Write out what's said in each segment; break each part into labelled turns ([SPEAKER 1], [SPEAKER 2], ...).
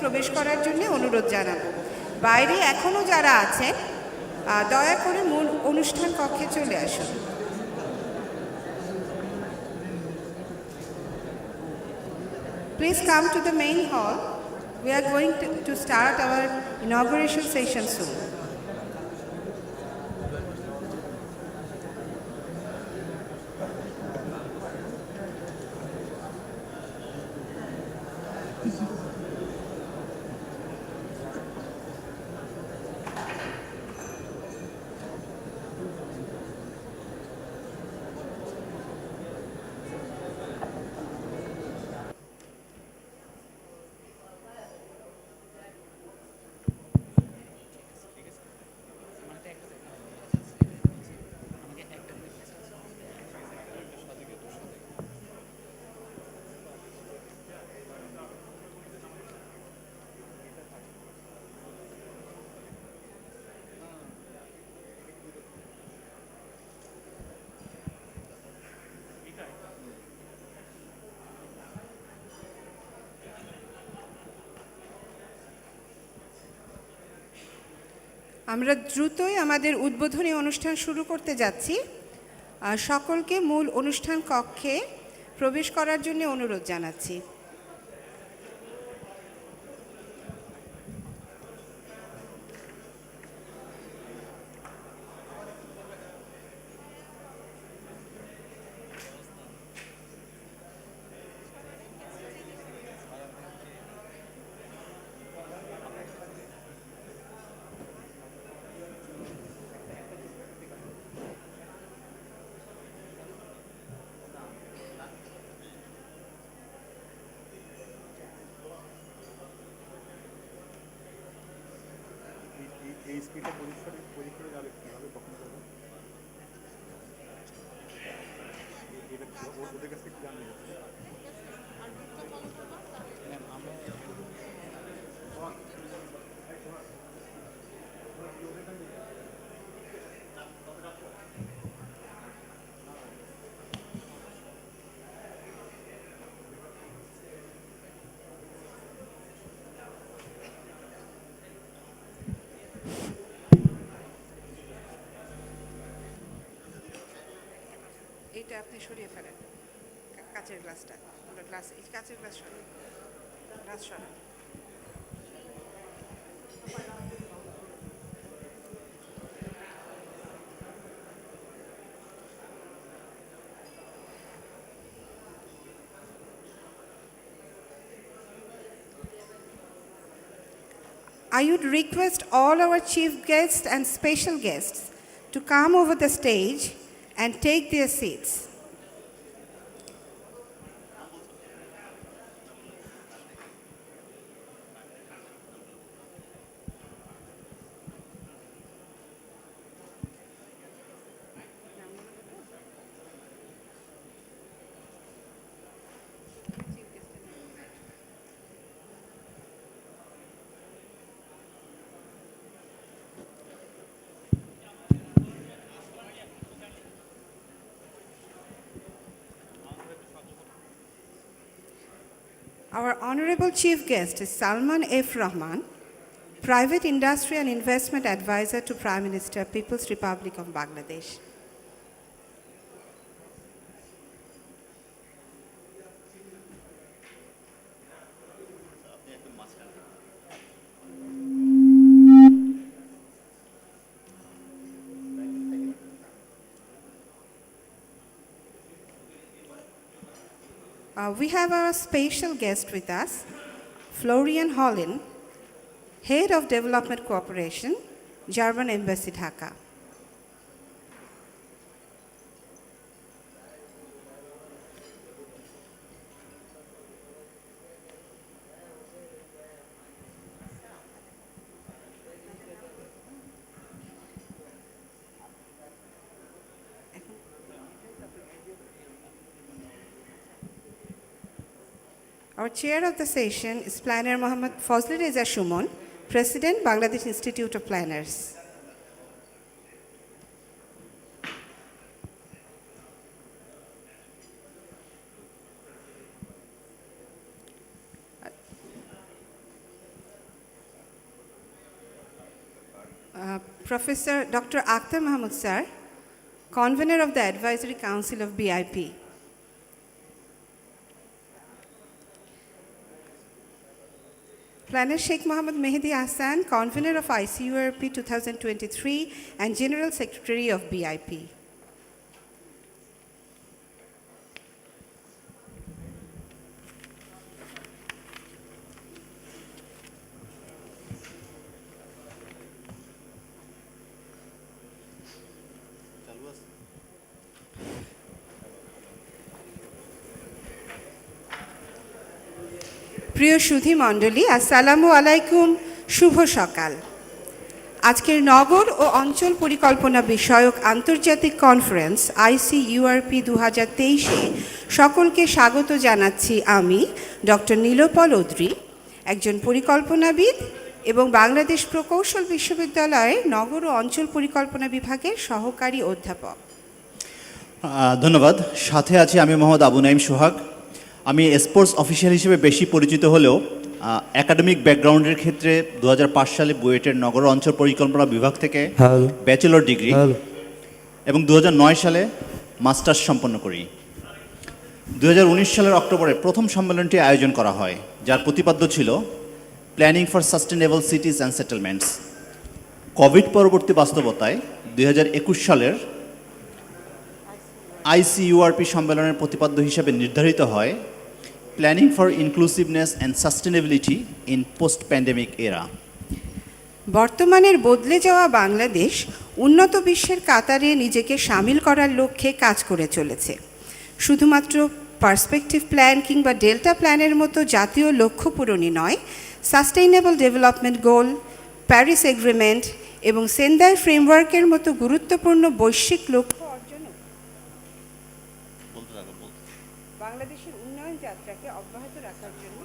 [SPEAKER 1] প্রবেশ করার জন্য অনুরোধ জানাবো। বাইরে এখনও যারা আছেন দয়া করে মূল অনুষ্ঠান কক্ষে চলে আসুন। Please come to the main hall. We are going to start our inauguration session soon. আমরা দ্রুতই আমাদের উদ্বোধনী অনুষ্ঠান শুরু করতে যাচ্ছি। সকলকে মূল অনুষ্ঠান কক্ষে প্রবেশ করার জন্য অনুরোধ জানাচ্ছি।
[SPEAKER 2] এই স্পিডে পরীক্ষা যাবে কীভাবে কখন যাবে ওদের কাছ থেকে জানতে যাচ্ছে।
[SPEAKER 1] এইটা আপনি সরিয়ে ফেলেন, কাচের গ্লাসটা, কাচের গ্লাস সরান, গ্লাস সরান। I would request all our chief guests and special guests to come over the stage and take their seats. Our honorable chief guest is Salman F. Rahman, Private Industry and Investment Advisor to Prime Minister, People's Republic of Bangladesh. We have our special guest with us, Florian Hollin, Head of Development Cooperation, German Embassy, Dhaka. Our chair of the session is Planner Mohammad Fazli Reza Shumon, President, Bangladesh Institute of Planners. Professor Dr. Akhtar Mahmood Sir, Convener of the Advisory Council of BIP. Planner Sheikh Mohammed Mehdi Hassan, Convener of ICURP 2023 and General Secretary of BIP. প্রিয় সুধী মণ্ডলী, আসসালামু আলাইকুম, শুভ সকাল। আজকের নগর ও অঞ্চল পরিকল্পনা বিষয়ক আন্তর্জাতিক কনফারেন্স ICURP 2023-এ সকলকে স্বাগত জানাচ্ছি আমি ডক্টর নীলোপল অদ্রি, একজন পরিকল্পনাবিদ এবং বাংলাদেশ প্রকৌশল বিশ্ববিদ্যালয়ের নগর ও অঞ্চল পরিকল্পনা বিভাগের সহকারী অধ্যাপক।
[SPEAKER 3] ধন্যবাদ। সাথে আছি আমি মোহাম্মদ আবু নাইম সোহাগ। আমি স্পোর্টস অফিসিয়াল হিসেবে বেশি পরিচিত হলেও একাডেমিক ব্যাকগ্রাউন্ডের ক্ষেত্রে 2005 সালে বুয়েটের নগর অঞ্চল পরিকল্পনা বিভাগ থেকে ব্যাচেলর ডিগ্রি এবং 2009 সালে মাস্টার্স সম্পন্ন করি। 2019 সালের অক্টোবরে প্রথম সম্মেলনটি আয়োজন করা হয়, যার প্রতিপাদ্য ছিল planning for sustainable সিটিজ and settlements. Covid পরবর্তী বাস্তবতায় 2021 সালের ICURP সম্মেলনের প্রতিপাদ্য হিসেবে নির্ধারিত হয় planning for inclusiveness and sustainability in post pandemic এরা।
[SPEAKER 1] বর্তমানের বদলে যাওয়া বাংলাদেশ উন্নত বিশ্বের কাতারে নিজেকে সামিল করার লক্ষ্যে কাজ করে চলেছে। শুধুমাত্র পার্সপেক্টিভ প্ল্যান কিংবা ডেল্টা প্ল্যানের মতো জাতীয় লক্ষ্য পূরণই নয়, sustainable development goal, Paris agreement এবং সেন্দাই ফ্রেমওয়ার্কের মতো গুরুত্বপূর্ণ বৈশ্বিক লক্ষ্য অর্জনে বাংলাদেশের উন্নয়ন যাত্রাকে অব্যাহত রাখার জন্য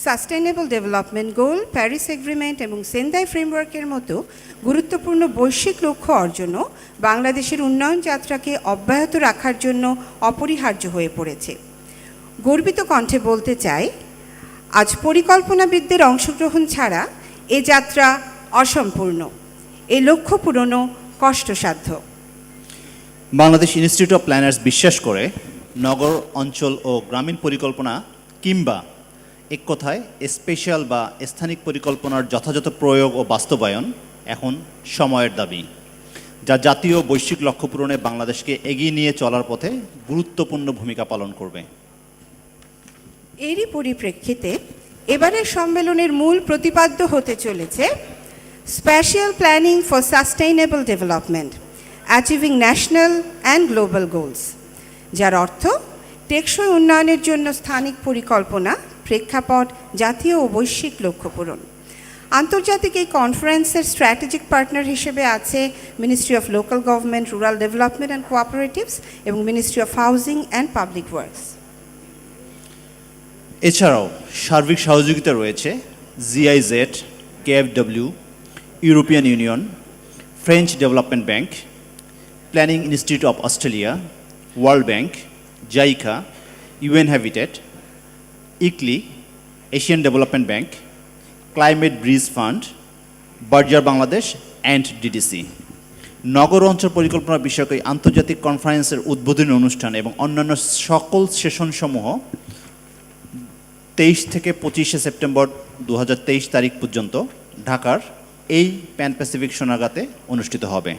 [SPEAKER 1] sustainable development goal, Paris agreement এবং সেন্দাই ফ্রেমওয়ার্কের মতো গুরুত্বপূর্ণ বৈশ্বিক লক্ষ্য অর্জনও বাংলাদেশের উন্নয়ন যাত্রাকে অব্যাহত রাখার জন্য অপরিহার্য হয়ে পড়েছে। গর্বিত কণ্ঠে বলতে চাই, আজ পরিকল্পনাবিদদের অংশগ্রহণ ছাড়া এ যাত্রা অসম্পূর্ণ, এ লক্ষ্য পূরণও কষ্টসাধ্য।
[SPEAKER 3] বাংলাদেশ ইনস্টিটিউট অফ প্ল্যানার্স বিশ্বাস করে নগর অঞ্চল ও গ্রামীণ পরিকল্পনা কিংবা এক কথায় স্পেশাল বা স্থানিক পরিকল্পনার যথাযথ প্রয়োগ ও বাস্তবায়ন এখন সময়ের দাবি, যা জাতীয় বৈশ্বিক লক্ষ্য পূরণে বাংলাদেশকে এগিয়ে নিয়ে চলার পথে গুরুত্বপূর্ণ ভূমিকা পালন করবে।
[SPEAKER 1] এরই পরিপ্রেক্ষিতে এবারের সম্মেলনের মূল প্রতিপাদ্য হতে চলেছে special planning for sustainable development, achieving national and global goals, যার অর্থ টেকসই উন্নয়নের জন্য স্থানিক পরিকল্পনা, প্রেক্ষাপট, জাতীয় ও বৈশ্বিক লক্ষ্য পূরণ। আন্তর্জাতিক এই কনফারেন্সের স্ট্র্যাটেজিক পার্টনার হিসেবে আছে ministry of local government, rural development and cooperatives এবং ministry of housing and public works.
[SPEAKER 3] এছাড়াও সার্বিক সহযোগিতা রয়েছে GIZ, KfW, European Union, French development bank, planning institute of Australia, world bank, JICA, UN habitat, ICLEI, Asian development bank, climate bridge fund, Berger Bangladesh and DDC। নগর অঞ্চল পরিকল্পনা বিষয়ক এই আন্তর্জাতিক কনফারেন্সের উদ্বোধনী অনুষ্ঠান এবং অন্যান্য সকল সেশনসমূহ 23 থেকে 25 সেপ্টেম্বর 2023 তারিখ পর্যন্ত ঢাকার এই প্যান প্যাসিফিক সোনারগাঁতে অনুষ্ঠিত হবে।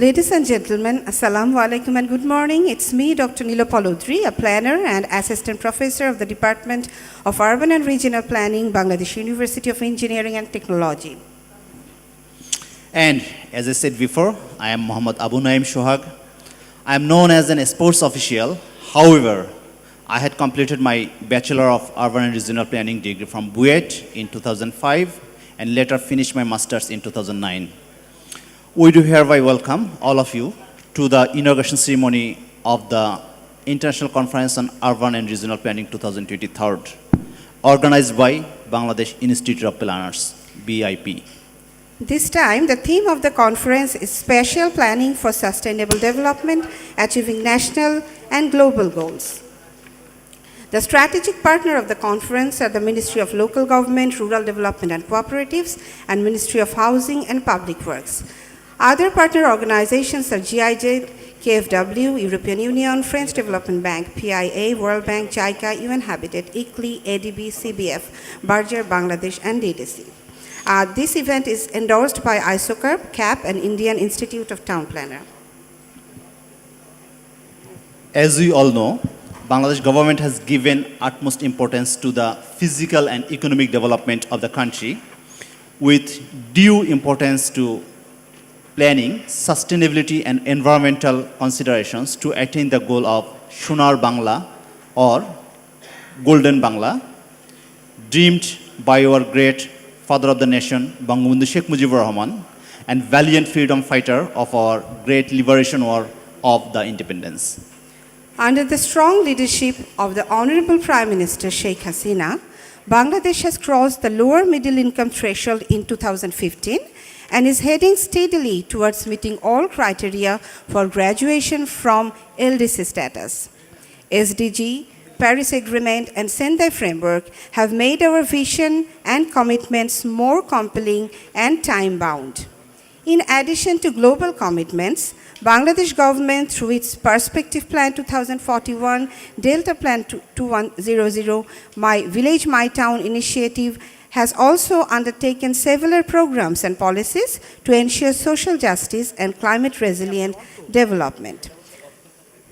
[SPEAKER 1] Ladies and gentlemen, Assalamu alaikum and good morning. It's me, Dr. Nilopal Odri, a planner and assistant professor of the Department of Urban and Regional Planning, Bangladesh University of Engineering and Technology.
[SPEAKER 3] And as I said before, I am Mohammad Abu Naim Sohag. I am known as an sports official. However, I had completed my Bachelor of Urban and Regional Planning degree from BUET in 2005 and later finished my Masters in 2009. We do hereby welcome all of you to the inauguration ceremony of the International Conference on Urban and Regional Planning 2023, organized by Bangladesh Institute of Planners, BIP.
[SPEAKER 1] This time, the theme of the conference is Spatial Planning for Sustainable Development, Achieving National and Global Goals. The strategic partner of the conference are the Ministry of Local Government, Rural Development and Cooperatives, and Ministry of Housing and Public Works. Other partner organizations are GIZ, KfW, European Union, French Development Bank, PIA, World Bank, JICA, UN Habitat, ICLEI, ADB, CBF, Berger, Bangladesh, and DDC. This event is endorsed by ISOCARP, CAP, and Indian Institute of Town Planner.
[SPEAKER 3] As we all know, Bangladesh government has given utmost importance to the physical and economic development of the country, with due importance to planning, sustainability, and environmental considerations to attain the goal of Sonar Bangla or Golden Bangla, dreamed by our great father of the nation, Bangabandhu Sheikh Mujibur Rahman, and valiant freedom fighter of our great liberation war of the independence.
[SPEAKER 1] Under the strong leadership of the Honorable Prime Minister Sheikh Hasina, Bangladesh has crossed the lower middle income threshold in 2015 and is heading steadily towards meeting all criteria for graduation from LDC status. SDG, Paris Agreement, and Sendai Framework have made our vision and commitments more compelling and time-bound. In addition to global commitments, Bangladesh government, through its Perspective Plan 2041, Delta Plan 2100, My Village, My Town initiative, has also undertaken several programs and policies to ensure social justice and climate-resilient development.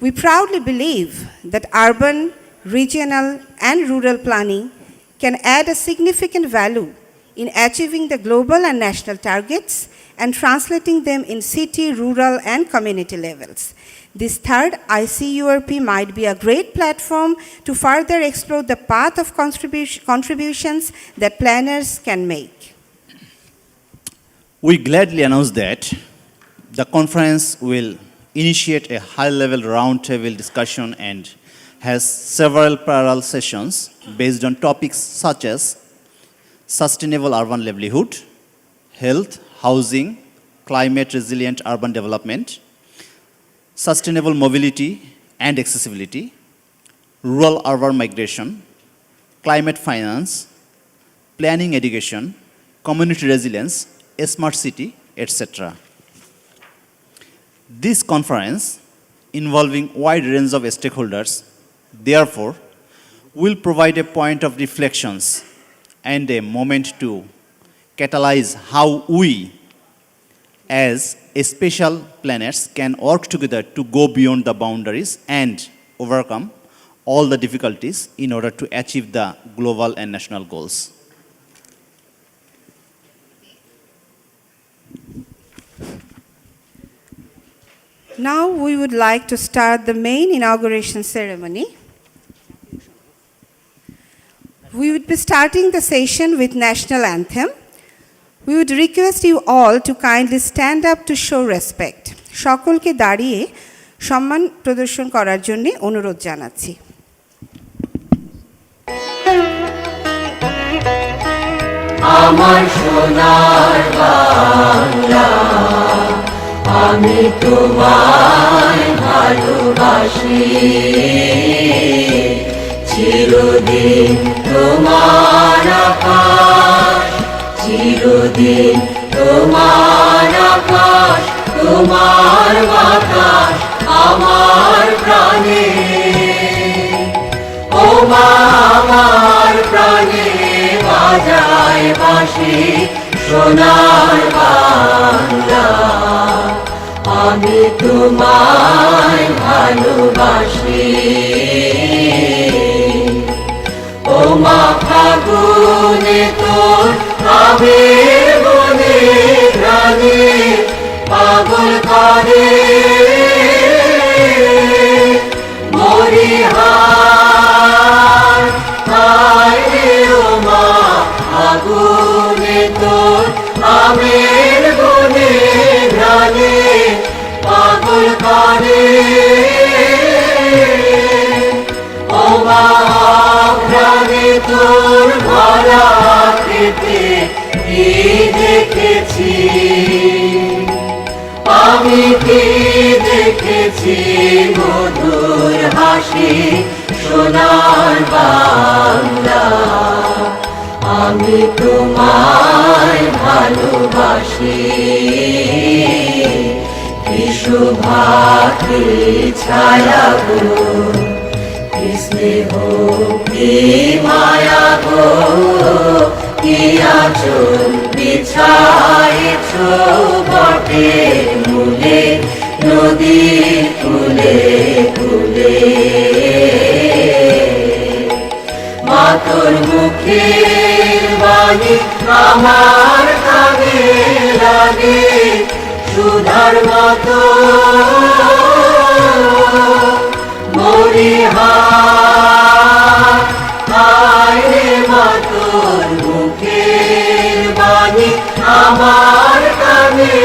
[SPEAKER 1] We proudly believe that urban, regional, and rural planning can add a significant value in achieving the global and national targets and translating them in city, rural, and community levels. This third ICURP might be a great platform to further explore the path of contributions that planners can make.
[SPEAKER 3] We gladly announce that the conference will initiate a high-level roundtable discussion and has several parallel sessions based on topics such as sustainable urban livelihood, health, housing, climate-resilient urban development, sustainable mobility and accessibility, rural-urban migration, climate finance, planning education, community resilience, a smart city, etc. This conference, involving wide range of stakeholders, therefore, will provide a point of reflections and a moment to catalyze how we, as spatial planners, can work together to go beyond the boundaries and overcome all the difficulties in order to achieve the global and national goals.
[SPEAKER 1] Now we would like to start the main inauguration ceremony. We would be starting the session with national anthem. We would request you all to kindly stand up to show respect. সকলকে দাঁড়িয়ে সম্মান প্রদর্শন করার জন্য অনুরোধ জানাচ্ছি।
[SPEAKER 4] আমার সোনার বাংলা, আমি তোমায় ভালোবাসি, চিরদিন তোমার আকাশ, চিরদিন তোমার আকাশ, তোমার বাতাস আমার প্রাণে, ও মা আমার প্রাণে বাজায় বাঁশি সোনার বাংলা, আমি তোমায় ভালোবাসি, ও মা ফাগুনে তোর আবির বনে প্রাণে পাগল করে, মরিহার হায় রে ও মা ফাগুনে তোর আবির বনে প্রাণে পাগল করে, ও মা প্রাণে তোর ভরা খেতে কি দেখেছি আমি কি দেখেছি মধুর হাসি সোনার বাংলা আমি তোমায় ভালোবাসি বিশুভাতি ছায়া গো কি স্নেহ কি মায়া গো কি আঁচল বিছাইছ বটের মূলে নদীর কূলে কূলে মা তোর মুখের বাণী আমার কানে লাগে সুধার মতো হায় রে মা তোর মুখের বাণী আমার কানে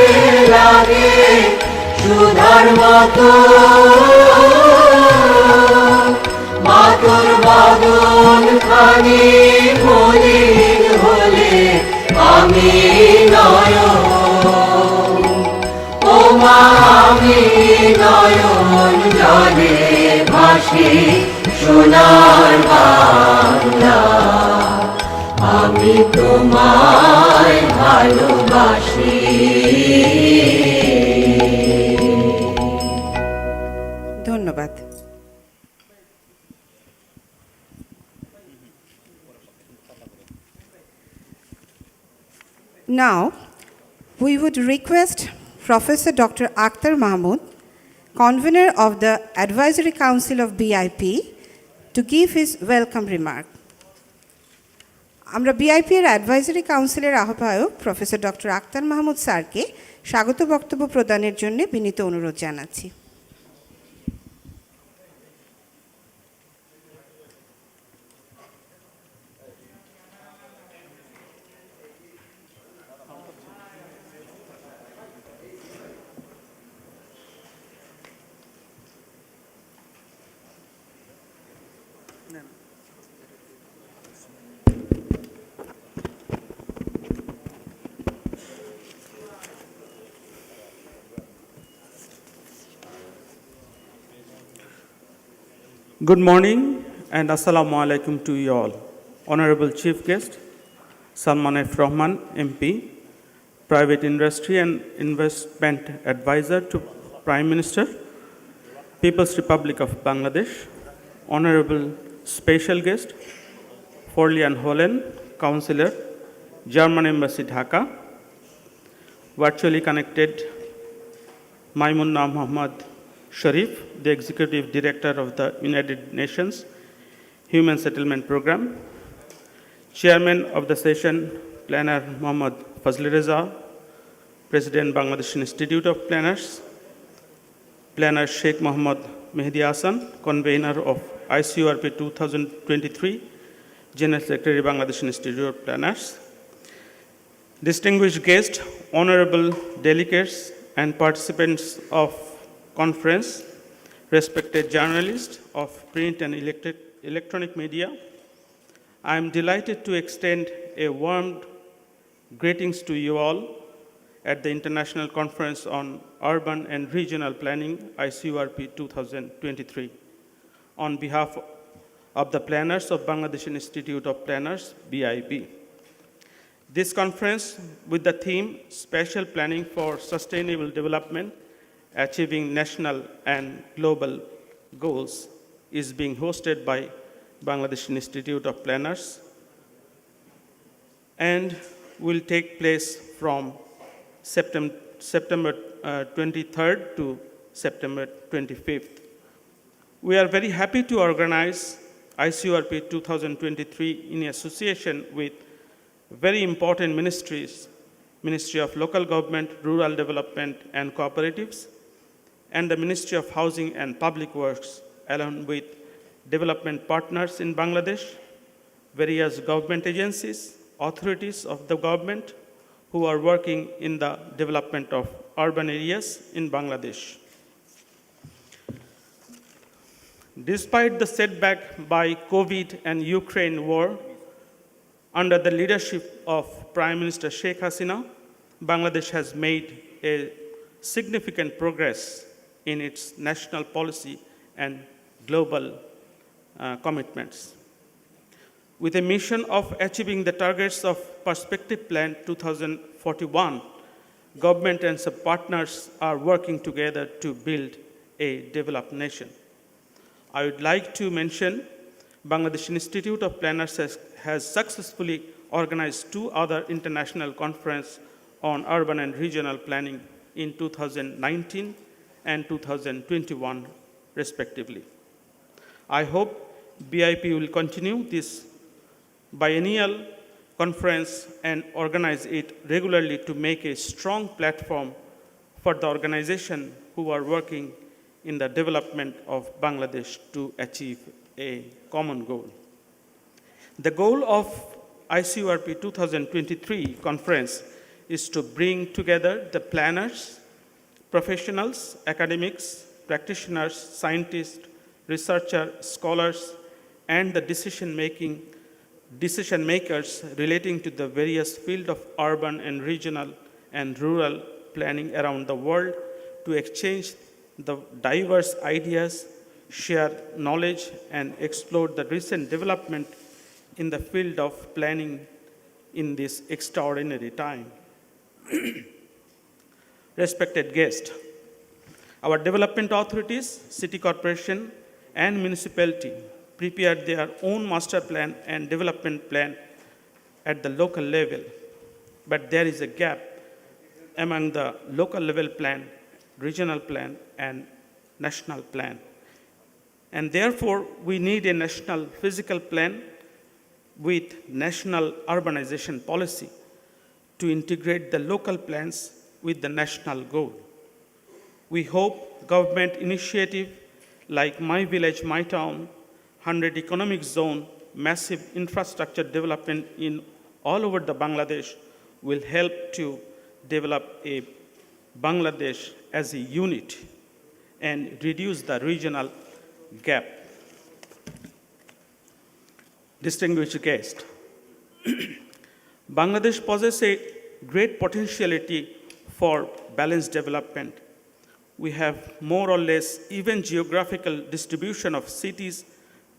[SPEAKER 4] লাগে সুধার মতো মা তোর বদন খানি মলিন হলে আমি নয়ন ও মা আমি নয়ন জলে ভাসি সোনার বাংলা আমি তোমায় ভালোবাসি
[SPEAKER 1] ধন্যবাদ। Now, we would request Professor Dr. Akhtar Mahmood, convener of the Advisory Council of BIP, to give his welcome remark. আমরা বিআইপি এর অ্যাডভাইজারি কাউন্সিলের আহ্বায়ক প্রফেসর ডক্টর আখতার মাহমুদ স্যারকে স্বাগত বক্তব্য প্রদানের জন্য বিনীত অনুরোধ জানাচ্ছি।
[SPEAKER 5] Good morning and Assalamu alaikum to you all. Honorable Chief Guest, Salman F. Rahman, MP, Private Industry and Investment Advisor to Prime Minister, People's Republic of Bangladesh, Honorable Special Guest, Forlian Hollen, Councillor, German Embassy Dhaka, virtually connected Maimunna Muhammad Sharif, the Executive Director of the United Nations Human Settlement Program, Chairman of the session, Planner Muhammad Fazli Reza, President Bangladesh Institute of Planners, Planner Sheikh Muhammad Mehdi Hassan, Convener of ICURP 2023, General Secretary Bangladesh Institute of Planners, distinguished guests, honorable delegates and participants of conference, respected journalists of print and electronic media, I am delighted to extend a warm greetings to you all at the International Conference on Urban and Regional Planning, ICURP 2023, on behalf of the planners of Bangladesh Institute of Planners, BIP. This conference, with the theme Spatial Planning for Sustainable Development, Achieving National and Global Goals, is being hosted by Bangladesh Institute of Planners and will take place from September 23rd to September 25th. We are very happy to organize ICURP 2023 in association with very important ministries, Ministry of Local Government, Rural Development and Cooperatives, and the Ministry of Housing and Public Works, along with development partners in Bangladesh, various government agencies, authorities of the government who are working in the development of urban areas in Bangladesh. Despite the setback by COVID and Ukraine war, under the leadership of Prime Minister Sheikh Hasina, Bangladesh has made a significant progress in its national policy and global commitments. With a mission of achieving the targets of Perspective Plan 2041, government and sub-partners are working together to build a developed nation. I would like to mention Bangladesh Institute of Planners has successfully organized 2 other international conferences on urban and regional planning in 2019 and 2021, respectively. I hope BIP will continue this biennial conference and organize it regularly to make a strong platform for the organization who are working in the development of Bangladesh to achieve a common goal. The goal of ICURP 2023 conference is to bring together the planners, professionals, academics, practitioners, scientists, researchers, scholars, and the decision makers relating to the various fields of urban and regional and rural planning around the world to exchange the diverse ideas, share knowledge, and explore the recent development in the field of planning in this extraordinary time. Respected guests, our development authorities, city corporation, and municipality prepared their own master plan and development plan at the local level. But there is a gap among the local level plan, regional plan, and national plan. And therefore, we need a national physical plan with national urbanization policy to integrate the local plans with the national goal. We hope government initiative like My Village, My Town, 100 economic zone, massive infrastructure development in all over the Bangladesh will help to develop a Bangladesh as a unit and reduce the regional gap. Distinguished guests, Bangladesh possesses a great potentiality for balanced development. We have more or less even geographical distribution of cities,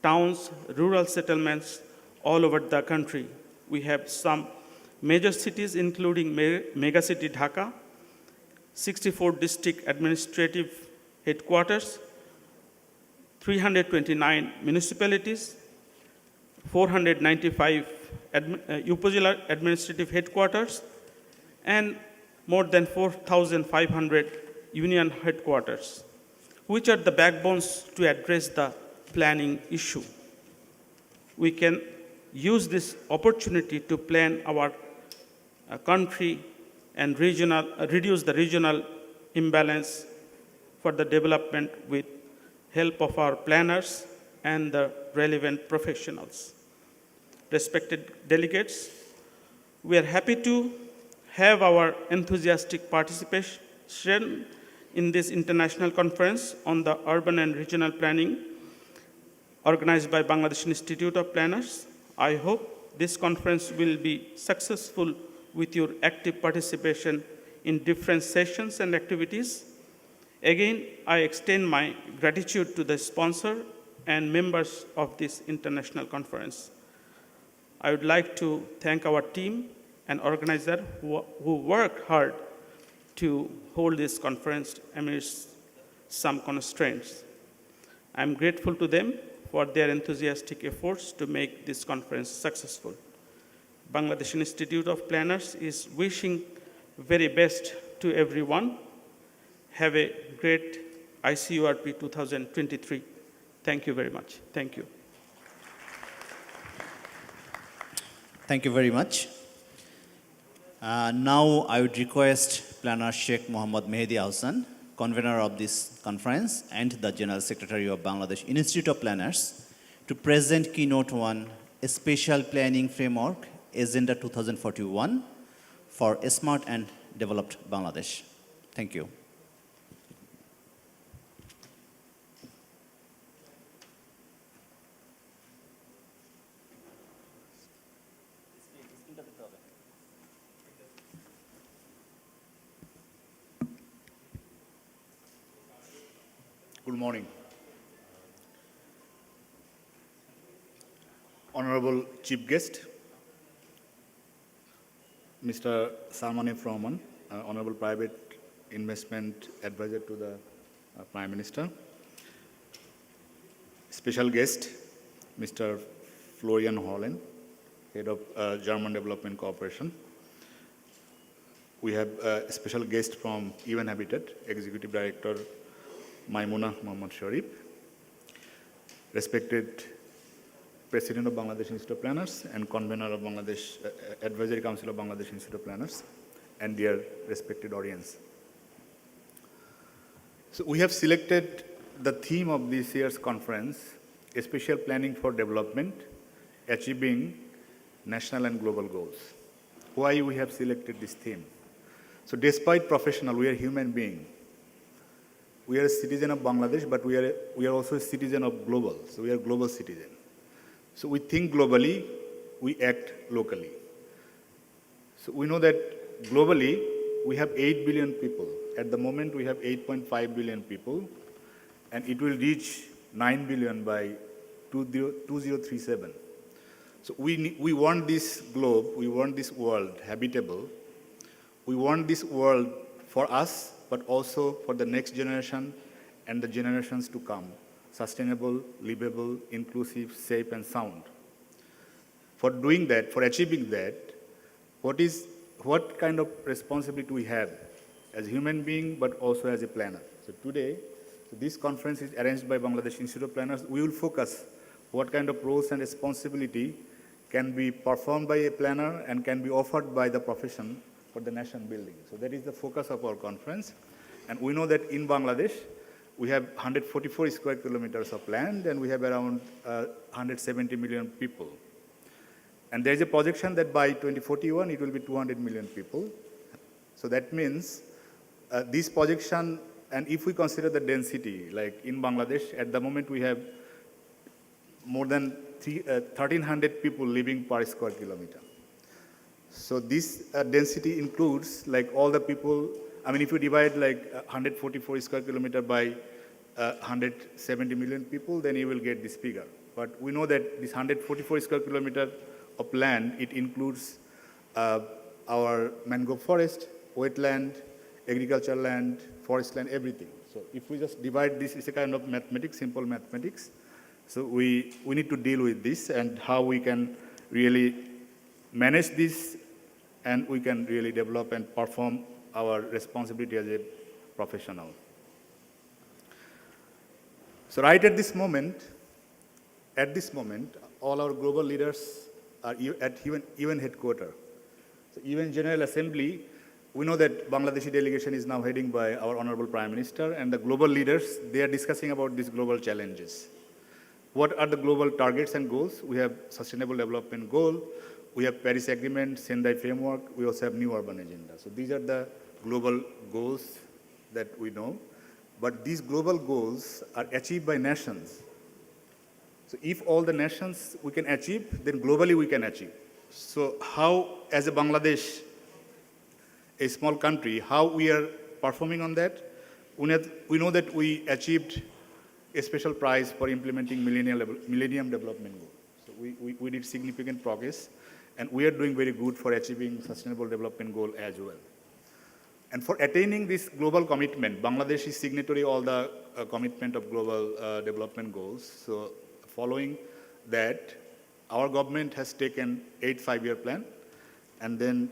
[SPEAKER 5] towns, rural settlements all over the country. We have some major cities including megacity Dhaka, 64 district administrative headquarters, 329 municipalities, 495 upazila administrative headquarters, and more than 4,500 union headquarters, which are the backbones to address the planning issue. We can use this opportunity to plan our country and reduce the regional imbalance for the development with help of our planners and the relevant professionals. Respected delegates, we are happy to have our enthusiastic participation in this international conference on the urban and regional planning organized by Bangladesh Institute of Planners. I hope this conference will be successful with your active participation in different sessions and activities. Again, I extend my gratitude to the sponsor and members of this international conference. I would like to thank our team and organizer who worked hard to hold this conference amidst some constraints. I'm grateful to them for their enthusiastic efforts to make this conference successful. Bangladesh Institute of Planners is wishing very best to everyone. Have a great ICURP 2023. Thank you very much. Thank you.
[SPEAKER 3] Thank you very much. Now I would request Planner Sheikh Mohammad Mehdi Ahsan, convener of this conference and the General Secretary of Bangladesh Institute of Planners, to present Keynote 1, a Spatial Planning Framework, Agenda 2041 for a Smart and Developed Bangladesh. Thank you.
[SPEAKER 2] Good morning. Honorable Chief Guest, Mr. Salman F. Rahman, Honorable Private Investment Advisor to the Prime Minister. Special guest, Mr. Florian Hollen, Head of German Development Corporation. We have a special guest from UN Habitat, Executive Director Maimuna Mohammad Sharif. Respected President of Bangladesh Institute of Planners and Convener of Bangladesh Advisory Council of Bangladesh Institute of Planners, and dear respected audience. So we have selected the theme of this year's conference, Spatial Planning for Development, Achieving National and Global Goals. Why we have selected this theme? So despite professional, we are human being. We are a citizen of Bangladesh, but we are also a citizen of global. So we are global citizen. So we think globally, we act locally. So we know that globally, we have 8 billion people. At the moment, we have 8.5 billion people, and it will reach 9 billion by 2037. So we want this globe, we want this world habitable. We want this world for us, but also for the next generation and the generations to come. Sustainable, livable, inclusive, safe, and sound. For doing that, for achieving that, what kind of responsibility we have as a human being, but also as a planner? So today, this conference is arranged by Bangladesh Institute of Planners. We will focus what kind of roles and responsibility can be performed by a planner and can be offered by the profession for the nation building. So that is the focus of our conference. And we know that in Bangladesh, we have 144 square kilometers of land, and we have around 170 million people. And there is a projection that by 2041, it will be 200 million people. So that means this projection, and if we consider the density, like in Bangladesh, at the moment we have more than 1,300 people living per square kilometer. So this density includes like all the people. I mean, if you divide like 144 square kilometer by 170 million people, then you will get this figure. But we know that this 144 square kilometer of land, it includes our mangrove forest, wetland, agricultural land, forest land, everything. So if we just divide this, it's a kind of mathematics, simple mathematics. So we need to deal with this and how we can really manage this, and we can really develop and perform our responsibility as a professional. So right at this moment, all our global leaders are at UN headquarters. So UN General Assembly, we know that Bangladeshi delegation is now heading by our Honorable Prime Minister, and the global leaders, they are discussing about these global challenges. What are the global targets and goals? We have Sustainable Development Goal, we have Paris Agreement, Sendai Framework, we also have New Urban Agenda. So these are the global goals that we know, but these global goals are achieved by nations. So if all the nations we can achieve, then globally we can achieve. So how, as a Bangladesh, a small country, how we are performing on that? We know that we achieved a special prize for implementing Millennium Development Goal. So we did significant progress, and we are doing very good for achieving Sustainable Development Goal as well. And for attaining this global commitment, Bangladesh is signatory all the commitment of global development goals. So following that, our government has taken 8 5-year plan, and then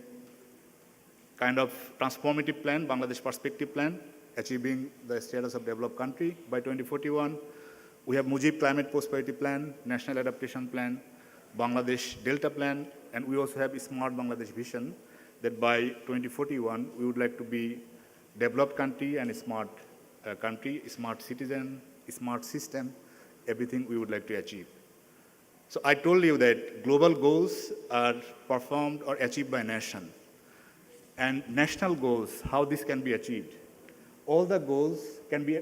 [SPEAKER 2] kind of transformative plan, Bangladesh Perspective Plan, achieving the status of developed country by 2041. We have Mujib Climate Prosperity Plan, National Adaptation Plan, Bangladesh Delta Plan, and we also have a Smart Bangladesh Vision that by 2041, we would like to be developed country and a smart country, a smart citizen, a smart system, everything we would like to achieve. So I told you that global goals are performed or achieved by nation. And national goals, how this can be achieved. All the goals can be,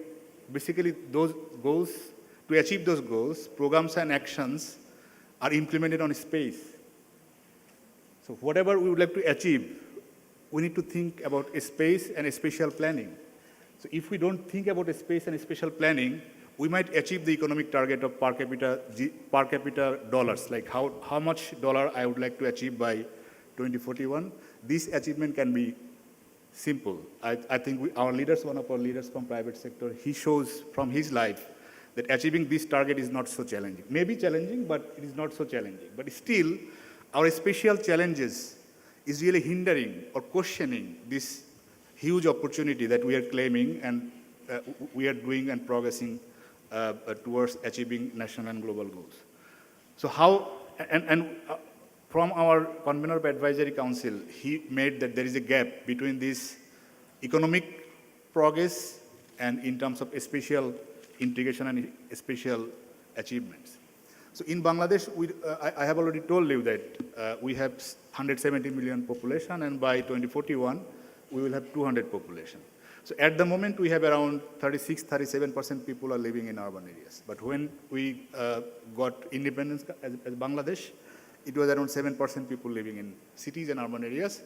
[SPEAKER 2] basically those goals, to achieve those goals, programs and actions are implemented on space. So whatever we would like to achieve, we need to think about a space and a spatial planning. So if we don't think about a space and spatial planning, we might achieve the economic target of per capita dollars, like how much dollar I would like to achieve by 2041. This achievement can be simple. I think our leaders, one of our leaders from private sector, he shows from his life that achieving this target is not so challenging. Maybe challenging, but it is not so challenging. But still, our spatial challenges is really hindering or questioning this huge opportunity that we are claiming and we are doing and progressing towards achieving national and global goals. So how, from our convener of advisory council, he made that there is a gap between this economic progress and in terms of spatial integration and spatial achievements. So in Bangladesh, I have already told you that we have 170 million population, and by 2041, we will have 200 population. So at the moment, we have around 36-37% people are living in urban areas. But when we got independence as Bangladesh, it was around 7% people living in cities and urban areas.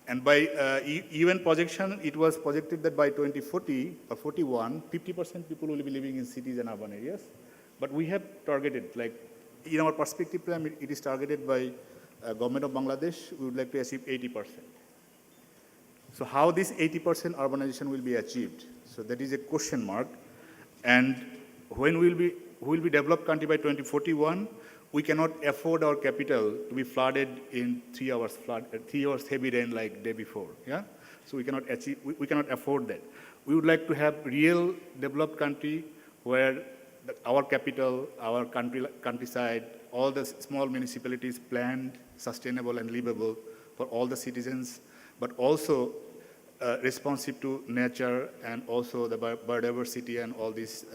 [SPEAKER 2] And by UN projection, it was projected that by 2040 or 41, 50% people will be living in cities and urban areas. But we have targeted, like in our perspective plan, it is targeted by government of Bangladesh, we would like to achieve 80%. So how this 80% urbanization will be achieved? So that is a question mark. And when we will be developed country by 2041, we cannot afford our capital to be flooded in 3 hours heavy rain like day before. Yeah, so we cannot achieve. We cannot afford that. We would like to have real developed country where our capital, our countryside, all the small municipalities planned, sustainable, and livable for all the citizens, but also responsive to nature and also the biodiversity and all these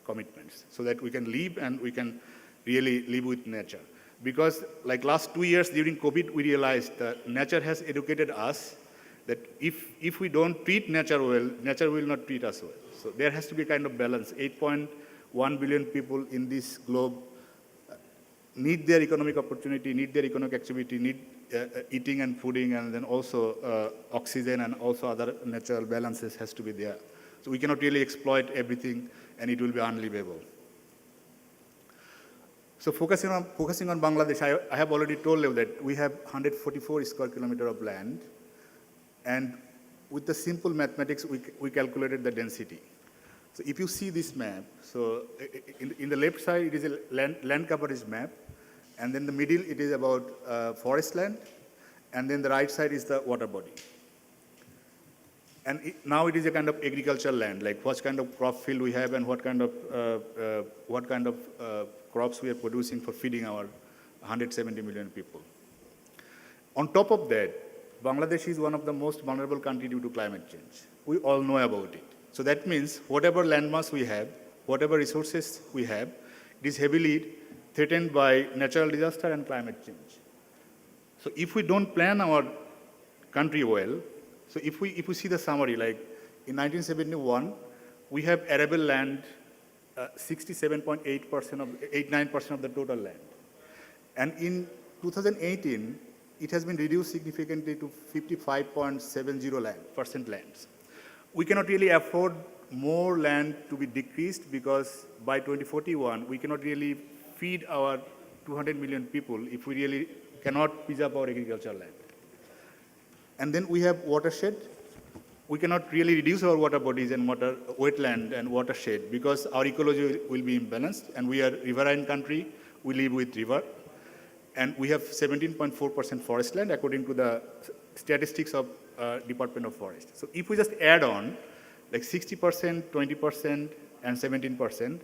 [SPEAKER 2] commitments, so that we can live and we can really live with nature. Because like last 2 years during COVID, we realized that nature has educated us that if we don't treat nature well, nature will not treat us well. So there has to be a kind of balance. 8.1 billion people in this globe need their economic opportunity, need their economic activity, need eating and fooding, and then also oxygen and also other natural balances has to be there. So we cannot really exploit everything and it will be unlivable. So focusing on Bangladesh, I have already told you that we have 144 square kilometer of land, and with the simple mathematics, we calculated the density. So if you see this map, so in the left side, it is a land coverage map, and then the middle, it is about forest land, and then the right side is the water body. And now it is a kind of agricultural land, like what kind of crop field we have and what kind of crops we are producing for feeding our 170 million people. On top of that, Bangladesh is one of the most vulnerable countries due to climate change. We all know about it. So that means whatever landmass we have, whatever resources we have, it is heavily threatened by natural disaster and climate change. So if we don't plan our country well, so if we see the summary, like in 1971, we have arable land, 89% of the total land. And in 2018, it has been reduced significantly to 55.70% lands. We cannot really afford more land to be decreased because by 2041, we cannot really feed our 200 million people if we really cannot preserve our agricultural land. And then we have watershed. We cannot really reduce our water bodies and wetland and watershed because our ecology will be imbalanced, and we are riverine country. We live with river. And we have 17.4% forest land according to the statistics of Department of Forest. So if we just add on like 60%, 20%, and 17%,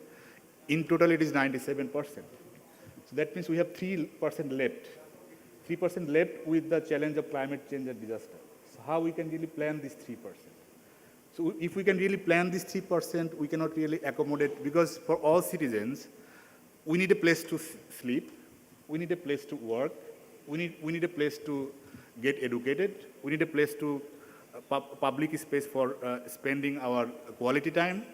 [SPEAKER 2] in total it is 97%. So that means we have 3% left. 3% left with the challenge of climate change and disaster. So how we can really plan this 3%? So if we can really plan this 3%, we cannot really accommodate, because for all citizens, we need a place to sleep, we need a place to work, we need a place to get educated, we need a place to public space for spending our quality time,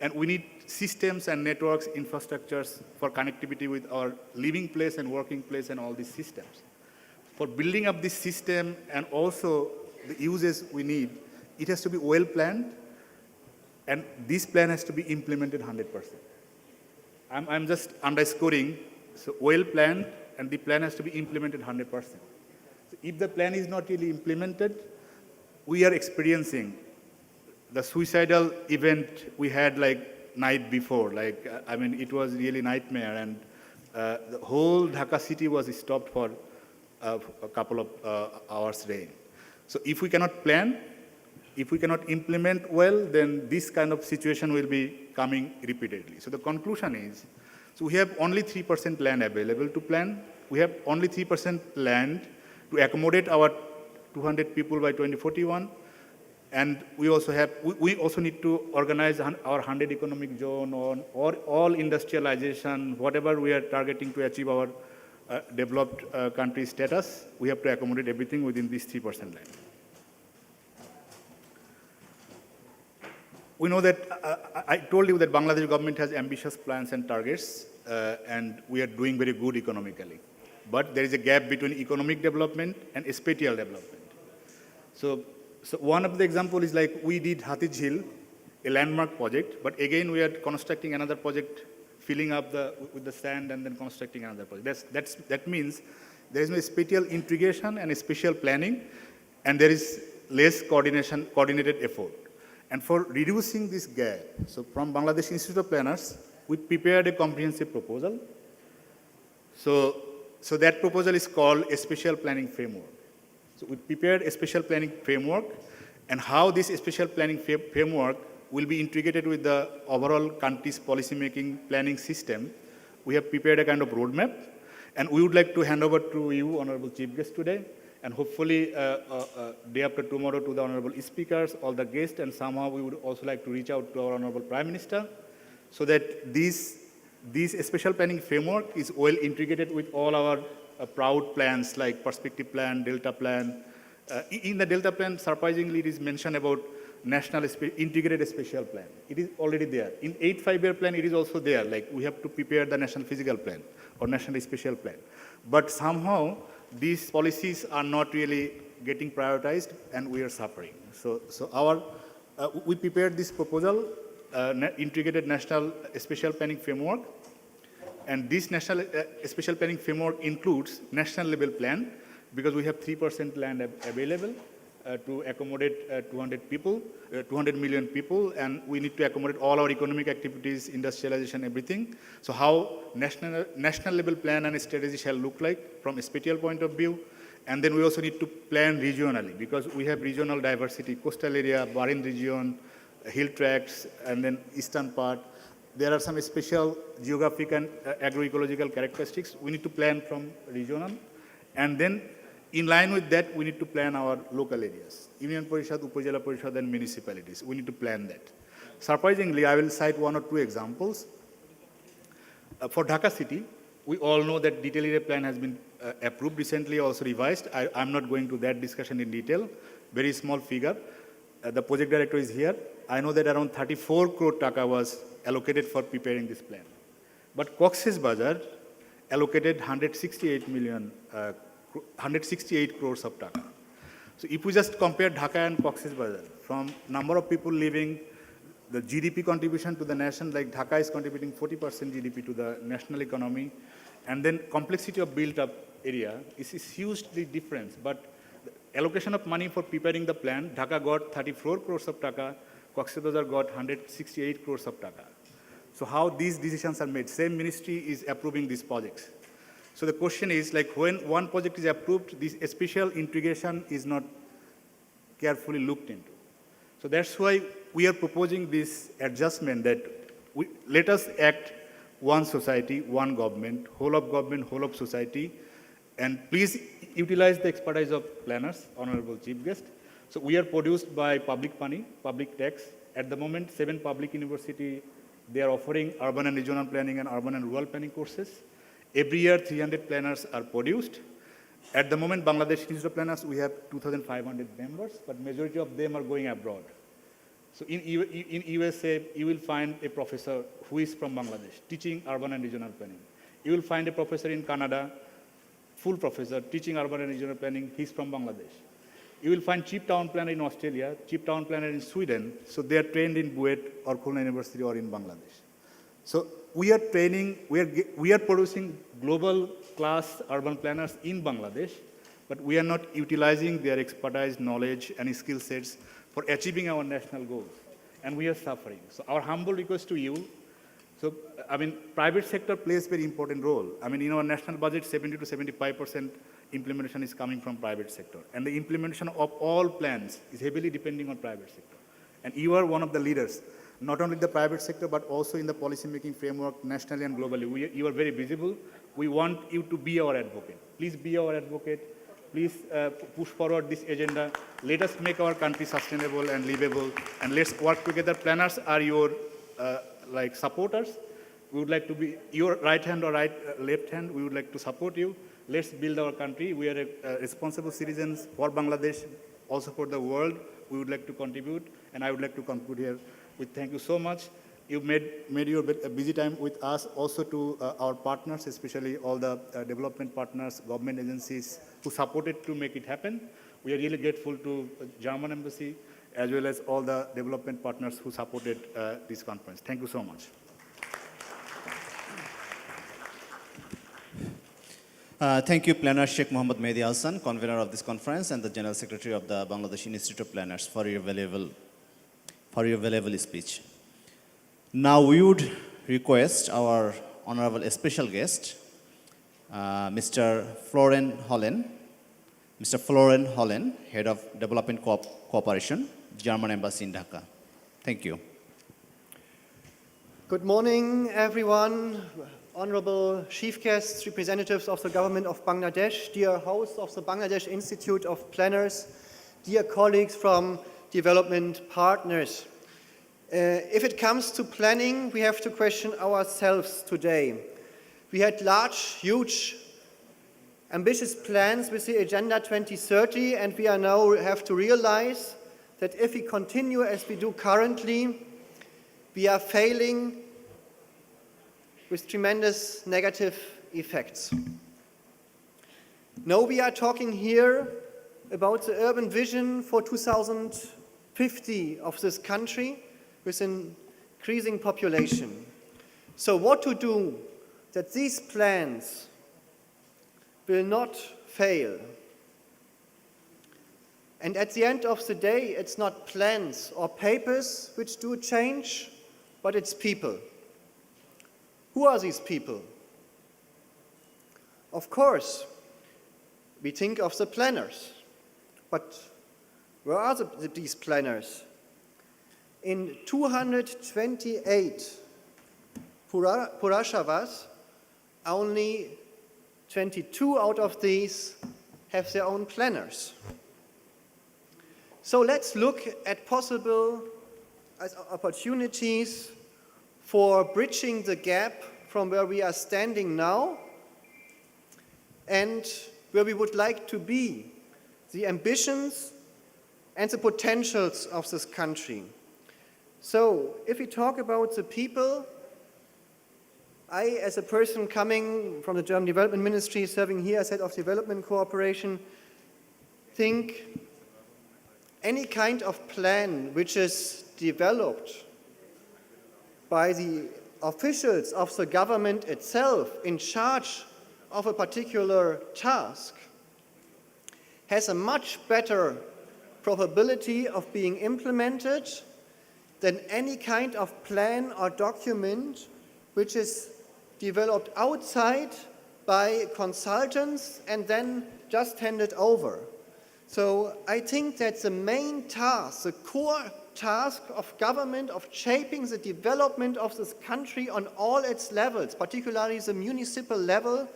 [SPEAKER 2] and we need systems and networks, infrastructures for connectivity with our living place and working place and all these systems. For building up this system and also the uses we need it has to be well planned, and this plan has to be implemented 100%. I'm just underscoring, so well planned, and the plan has to be implemented 100%. So if the plan is not really implemented, we are experiencing the suicidal event we had like night before. Like, I mean, it was really nightmare, and the whole Dhaka city was stopped for a couple of hours rain. So if we cannot plan, if we cannot implement well, then this kind of situation will be coming repeatedly. So the conclusion is, so we have only 3% land available to plan. We have only 3% land to accommodate our 200 people by 2041. And we also have, we also need to organize our 100 economic zone or all industrialization, whatever we are targeting to achieve our developed country status, we have to accommodate everything within this 3% land. We know that, I told you that Bangladesh government has ambitious plans and targets, and we are doing very good economically. But there is a gap between economic development and spatial development. So one of the example is like we did Hathi Jheel, a landmark project, but again we are constructing another project, filling up with the sand and then constructing another project. That means there is no spatial integration and spatial planning, and there is less coordinated effort. And for reducing this gap, so from Bangladesh Institute of Planners, we prepared a comprehensive proposal. So that proposal is called a spatial planning framework. So we prepared a spatial planning framework, and how this spatial planning framework will be integrated with the overall country's policy-making planning system. We have prepared a kind of roadmap, and we would like to hand over to you, Honorable Chief Guest, today, and hopefully day after tomorrow to the Honorable Speakers, all the guests, and somehow we would also like to reach out to our Honorable Prime Minister, so that this spatial planning framework is well integrated with all our proud plans like Perspective Plan, Delta Plan. In the Delta Plan, surprisingly, it is mentioned about National Integrated Spatial Plan. It is already there. In 8 5-year plan, it is also there. Like we have to prepare the National Physical Plan or National Spatial Plan. But somehow, these policies are not really getting prioritized, and we are suffering. So we prepared this proposal, Integrated National Spatial Planning Framework. And this National Spatial Planning Framework includes national level plan, because we have 3% land available to accommodate 200 million people, and we need to accommodate all our economic activities, industrialization, everything. So how national level plan and strategy shall look like from a spatial point of view. And then we also need to plan regionally, because we have regional diversity, coastal area, Barin region, hill tracts, and then eastern part. There are some special geographic and agroecological characteristics. We need to plan from regional. And then in line with that, we need to plan our local areas. Union Parishad, Upazila Parishad, and municipalities. We need to plan that. Surprisingly, I will cite 1 or 2 examples. For Dhaka city, we all know that detailed area plan has been approved recently, also revised. I'm not going to that discussion in detail. Very small figure. The project director is here. I know that around 34 crore taka was allocated for preparing this plan. But Cox's Bazar allocated 168 crores of taka. So if we just compare Dhaka and Cox's Bazar, from number of people living, the GDP contribution to the nation, like Dhaka is contributing 40% GDP to the national economy, and then complexity of built-up area is hugely different. But the allocation of money for preparing the plan, Dhaka got 34 crores of taka, Cox's Bazar got 168 crores of taka. So how these decisions are made? Same ministry is approving these projects. So the question is, like, when one project is approved, this spatial integration is not carefully looked into. So that's why we are proposing this adjustment that let us act one society, one government, whole of society, and please utilize the expertise of planners, Honorable Chief Guest. So we are produced by public money, public tax. At the moment, 7 public universities, they are offering urban and regional planning and urban and rural planning courses. Every year, 300 planners are produced. At the moment, Bangladesh Institute of Planners, we have 2,500 members, but majority of them are going abroad. So in USA, you will find a professor who is from Bangladesh teaching urban and regional planning. You will find a professor in Canada, full professor teaching urban and regional planning, he's from Bangladesh. You will find chief town planner in Australia, chief town planner in Sweden, so they are trained in Buet or Khulna University or in Bangladesh. So we are training, we are producing global class urban planners in Bangladesh, but we are not utilizing their expertise, knowledge, and skill sets for achieving our national goals. And we are suffering. So our humble request to you, so, I mean, private sector plays very important role. I mean, in our national budget, 70 to 75% implementation is coming from private sector. And the implementation of all plans is heavily depending on private sector. And you are one of the leaders, not only in the private sector, but also in the policy-making framework nationally and globally. You are very visible. We want you to be our advocate. Please be our advocate. Please push forward this agenda. Let us make our country sustainable and livable. And let's work together. Planners are your supporters. We would like to be your right hand or left hand. We would like to support you. Let's build our country. We are responsible citizens for Bangladesh, also for the world. We would like to contribute, and I would like to conclude here with thank you so much. You made your busy time with us, also to our partners, especially all the development partners, government agencies who supported to make it happen. We are really grateful to German embassy, as well as all the development partners who supported this conference. Thank you so much.
[SPEAKER 3] Thank you, Planner Sheikh Mohammed Mehdi Hassan, convener of this conference, and the General Secretary of the Bangladesh Institute of Planners for your valuable speech. Now we would request our honorable special guest, Mr. Florian Hollen, Head of Development Cooperation, German Embassy in Dhaka. Thank you.
[SPEAKER 6] Good morning, everyone. Honorable chief guests, representatives of the government of Bangladesh, dear hosts of the Bangladesh Institute of Planners, dear colleagues from development partners. If it comes to planning, we have to question ourselves today. We had large, huge, ambitious plans with the Agenda 2030, and we are now have to realize that if we continue as we do currently, we are failing with tremendous negative effects. Now we are talking here about the urban vision for 2050 of this country with an increasing population. So what to do that these plans will not fail? And at the end of the day, it's not plans or papers which do change, but it's people. Who are these people? Of course, we think of the planners, but where are these planners? In 228 Purashavas, only 22 out of these have their own planners. So let's look at possible opportunities for bridging the gap from where we are standing now and where we would like to be, the ambitions and the potentials of this country. So if we talk about the people, I, as a person coming from the German Development Ministry, serving here as Head of Development Cooperation, think any kind of plan which is developed by the officials of the government itself in charge of a particular task has a much better probability of being implemented than any kind of plan or document which is developed outside by consultants and then just handed over. So I think that the main task, the core task of government of shaping the development of this country on all its levels, particularly the municipal level,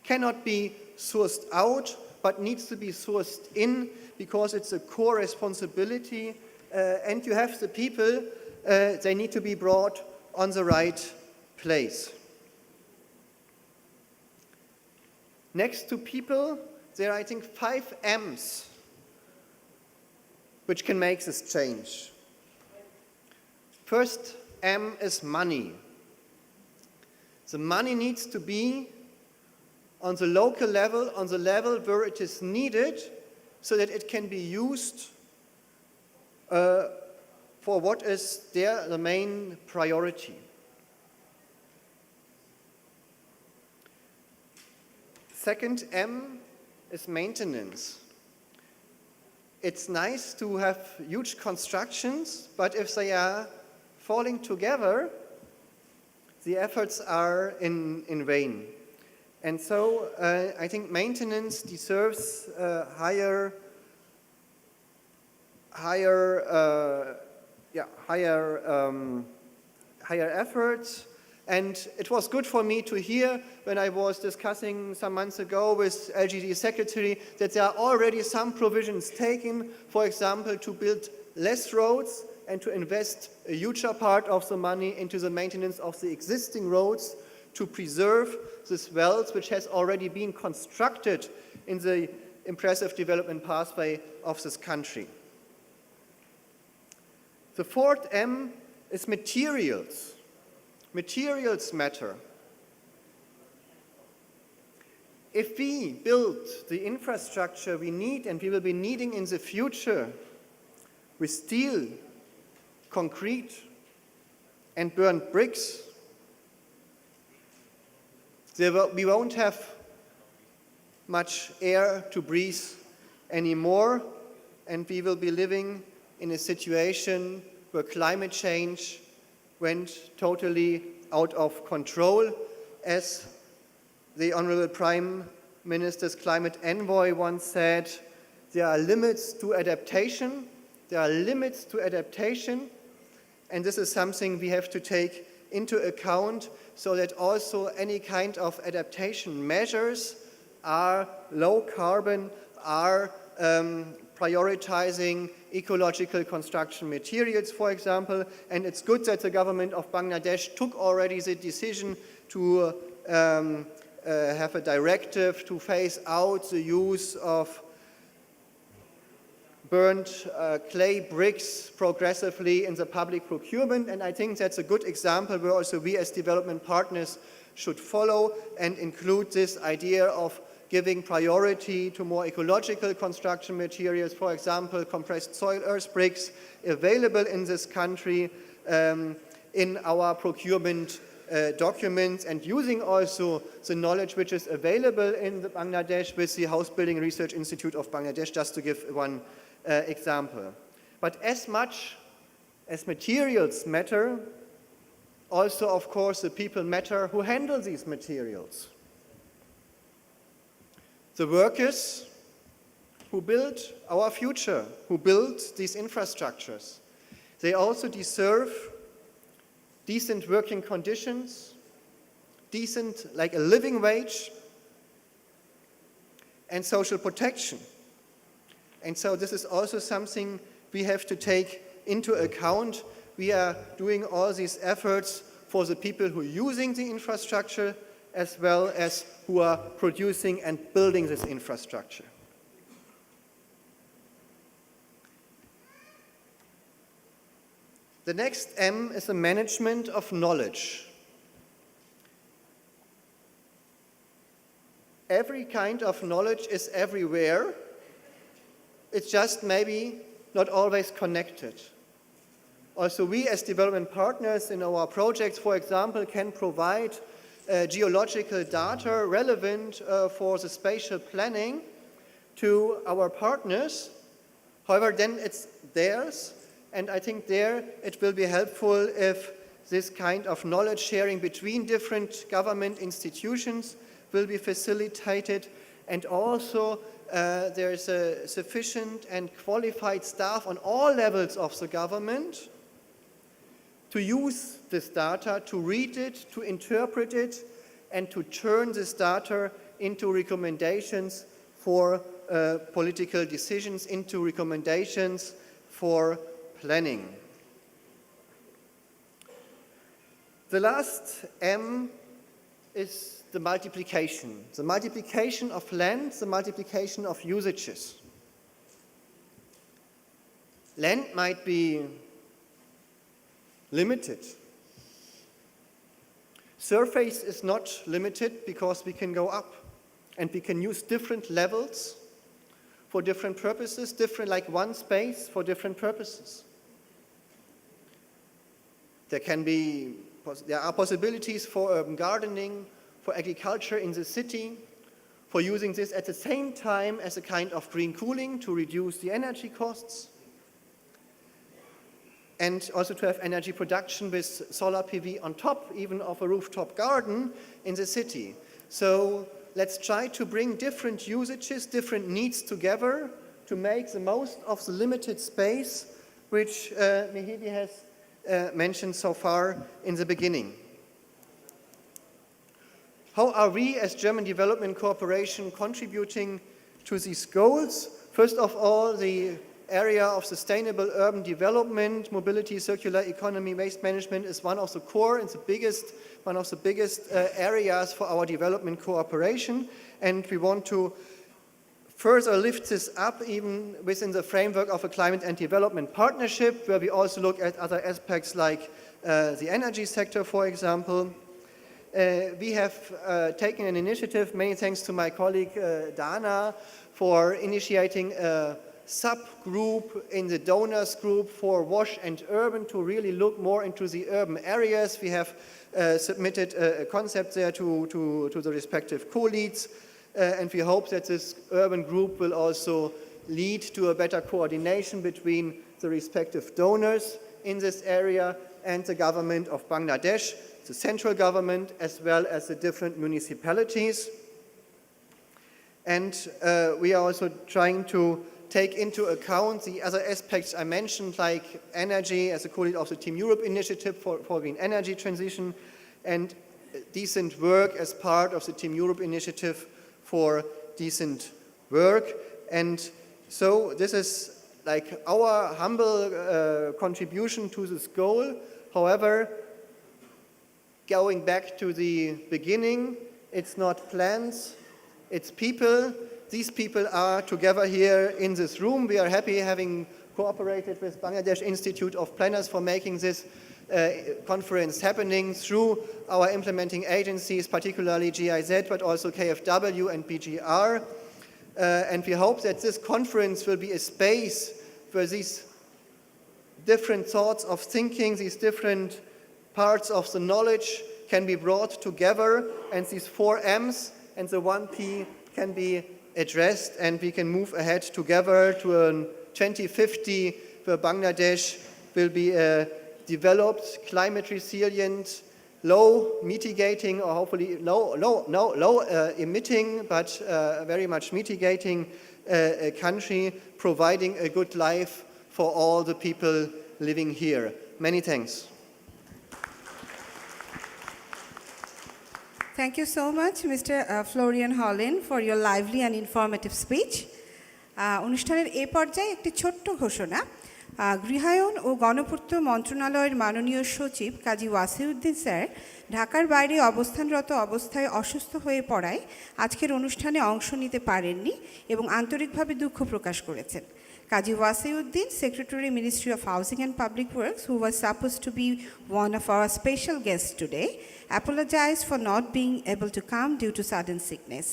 [SPEAKER 6] cannot be sourced out, but needs to be sourced in, because it's a core responsibility, and you have the people, they need to be brought on the right place. Next to people, there are, I think, 5 M's which can make this change. First M is money. The money needs to be on the local level, on the level where it is needed so that it can be used for what is the main priority. Second M is maintenance. It's nice to have huge constructions, but if they are falling together, the efforts are in vain. And so I think maintenance deserves higher efforts. And it was good for me to hear when I was discussing some months ago with LGD Secretary that there are already some provisions taken, for example, to build less roads and to invest a huger part of the money into the maintenance of the existing roads to preserve this wealth which has already been constructed in the impressive development pathway of this country. The fourth M is materials. Materials matter. If we build the infrastructure we need and we will be needing in the future with steel, concrete, and burnt bricks, we won't have much air to breathe anymore, and we will be living in a situation where climate change went totally out of control. As the Honorable Prime Minister's climate envoy once said, there are limits to adaptation. There are limits to adaptation, and this is something we have to take into account so that also any kind of adaptation measures are low carbon, are prioritizing ecological construction materials, for example. And it's good that the government of Bangladesh took already the decision to have a directive to phase out the use of burnt clay bricks progressively in the public procurement. And I think that's a good example where also we as development partners should follow and include this idea of giving priority to more ecological construction materials, for example, compressed soil earth bricks available in this country in our procurement documents, and using also the knowledge which is available in Bangladesh with the House Building Research Institute of Bangladesh, just to give one example. But as much as materials matter, also, of course, the people matter who handle these materials. The workers who build our future, who build these infrastructures, they also deserve decent working conditions, decent, like a living wage, and social protection. And so this is also something we have to take into account. We are doing all these efforts for the people who are using the infrastructure as well as who are producing and building this infrastructure. The next M is the management of knowledge. Every kind of knowledge is everywhere. It's just maybe not always connected. Also, we as development partners in our projects, for example, can provide geological data relevant for the spatial planning to our partners. However, then it's theirs, and I think there it will be helpful if this kind of knowledge sharing between different government institutions will be facilitated, and also there is a sufficient and qualified staff on all levels of the government to use this data, to read it, to interpret it, and to turn this data into recommendations for political decisions, into recommendations for planning. The last M is the multiplication of land, the multiplication of usages. Land might be limited. Surface is not limited because we can go up and we can use different levels for different purposes, different like one space for different purposes. There are possibilities for urban gardening, for agriculture in the city, for using this at the same time as a kind of green cooling to reduce the energy costs, and also to have energy production with solar PV on top, even of a rooftop garden in the city. So let's try to bring different usages, different needs together to make the most of the limited space which Mehdi has mentioned so far in the beginning. How are we as German Development Corporation contributing to these goals? First of all, the area of sustainable urban development, mobility, circular economy, waste management is one of the core and one of the biggest areas for our development cooperation, and we want to further lift this up even within the framework of a climate and development partnership, where we also look at other aspects like the energy sector, for example. We have taken an initiative, many thanks to my colleague Dana, for initiating a subgroup in the donors group for WASH and urban to really look more into the urban areas. We have submitted a concept there to the respective co-leads, and we hope that this urban group will also lead to a better coordination between the respective donors in this area and the government of Bangladesh, the central government, as well as the different municipalities. And we are also trying to take into account the other aspects I mentioned, like energy as a co-lead of the Team Europe initiative for green energy transition, and decent work as part of the Team Europe initiative for decent work. And so this is like our humble contribution to this goal. However, going back to the beginning, it's not plans, it's people. These people are together here in this room. We are happy having cooperated with Bangladesh Institute of Planners for making this conference happening through our implementing agencies, particularly GIZ, but also KfW and BGR. And we hope that this conference will be a space where these different thoughts of thinking, these different parts of the knowledge can be brought together, and these 4 M's and the 1 P can be addressed, and we can move ahead together to a 2050 where Bangladesh will be a developed, climate resilient, low mitigating, or hopefully low emitting, but very much mitigating country, providing a good life for all the people living here. Many thanks.
[SPEAKER 1] Thank you so much, Mr. Florian Hollin, for your lively and informative speech. অনুষ্ঠানের এই পর্যায়ে একটি ছোট্ট ঘোষণা। গৃহায়ন ও গণপূর্ত মন্ত্রণালয়ের মাননীয় সচিব কাজী ওয়াসিউদ্দিন স্যার ঢাকার বাইরে অবস্থানরত অবস্থায় অসুস্থ হয়ে পড়ায় আজকের অনুষ্ঠানে অংশ নিতে পারেননি এবং আন্তরিকভাবে দুঃখ প্রকাশ করেছেন। Kaji Wasiuddin, Secretary, Ministry of Housing and Public Works, who was supposed to be one of our special guests today, apologized for not being able to come due to sudden sickness.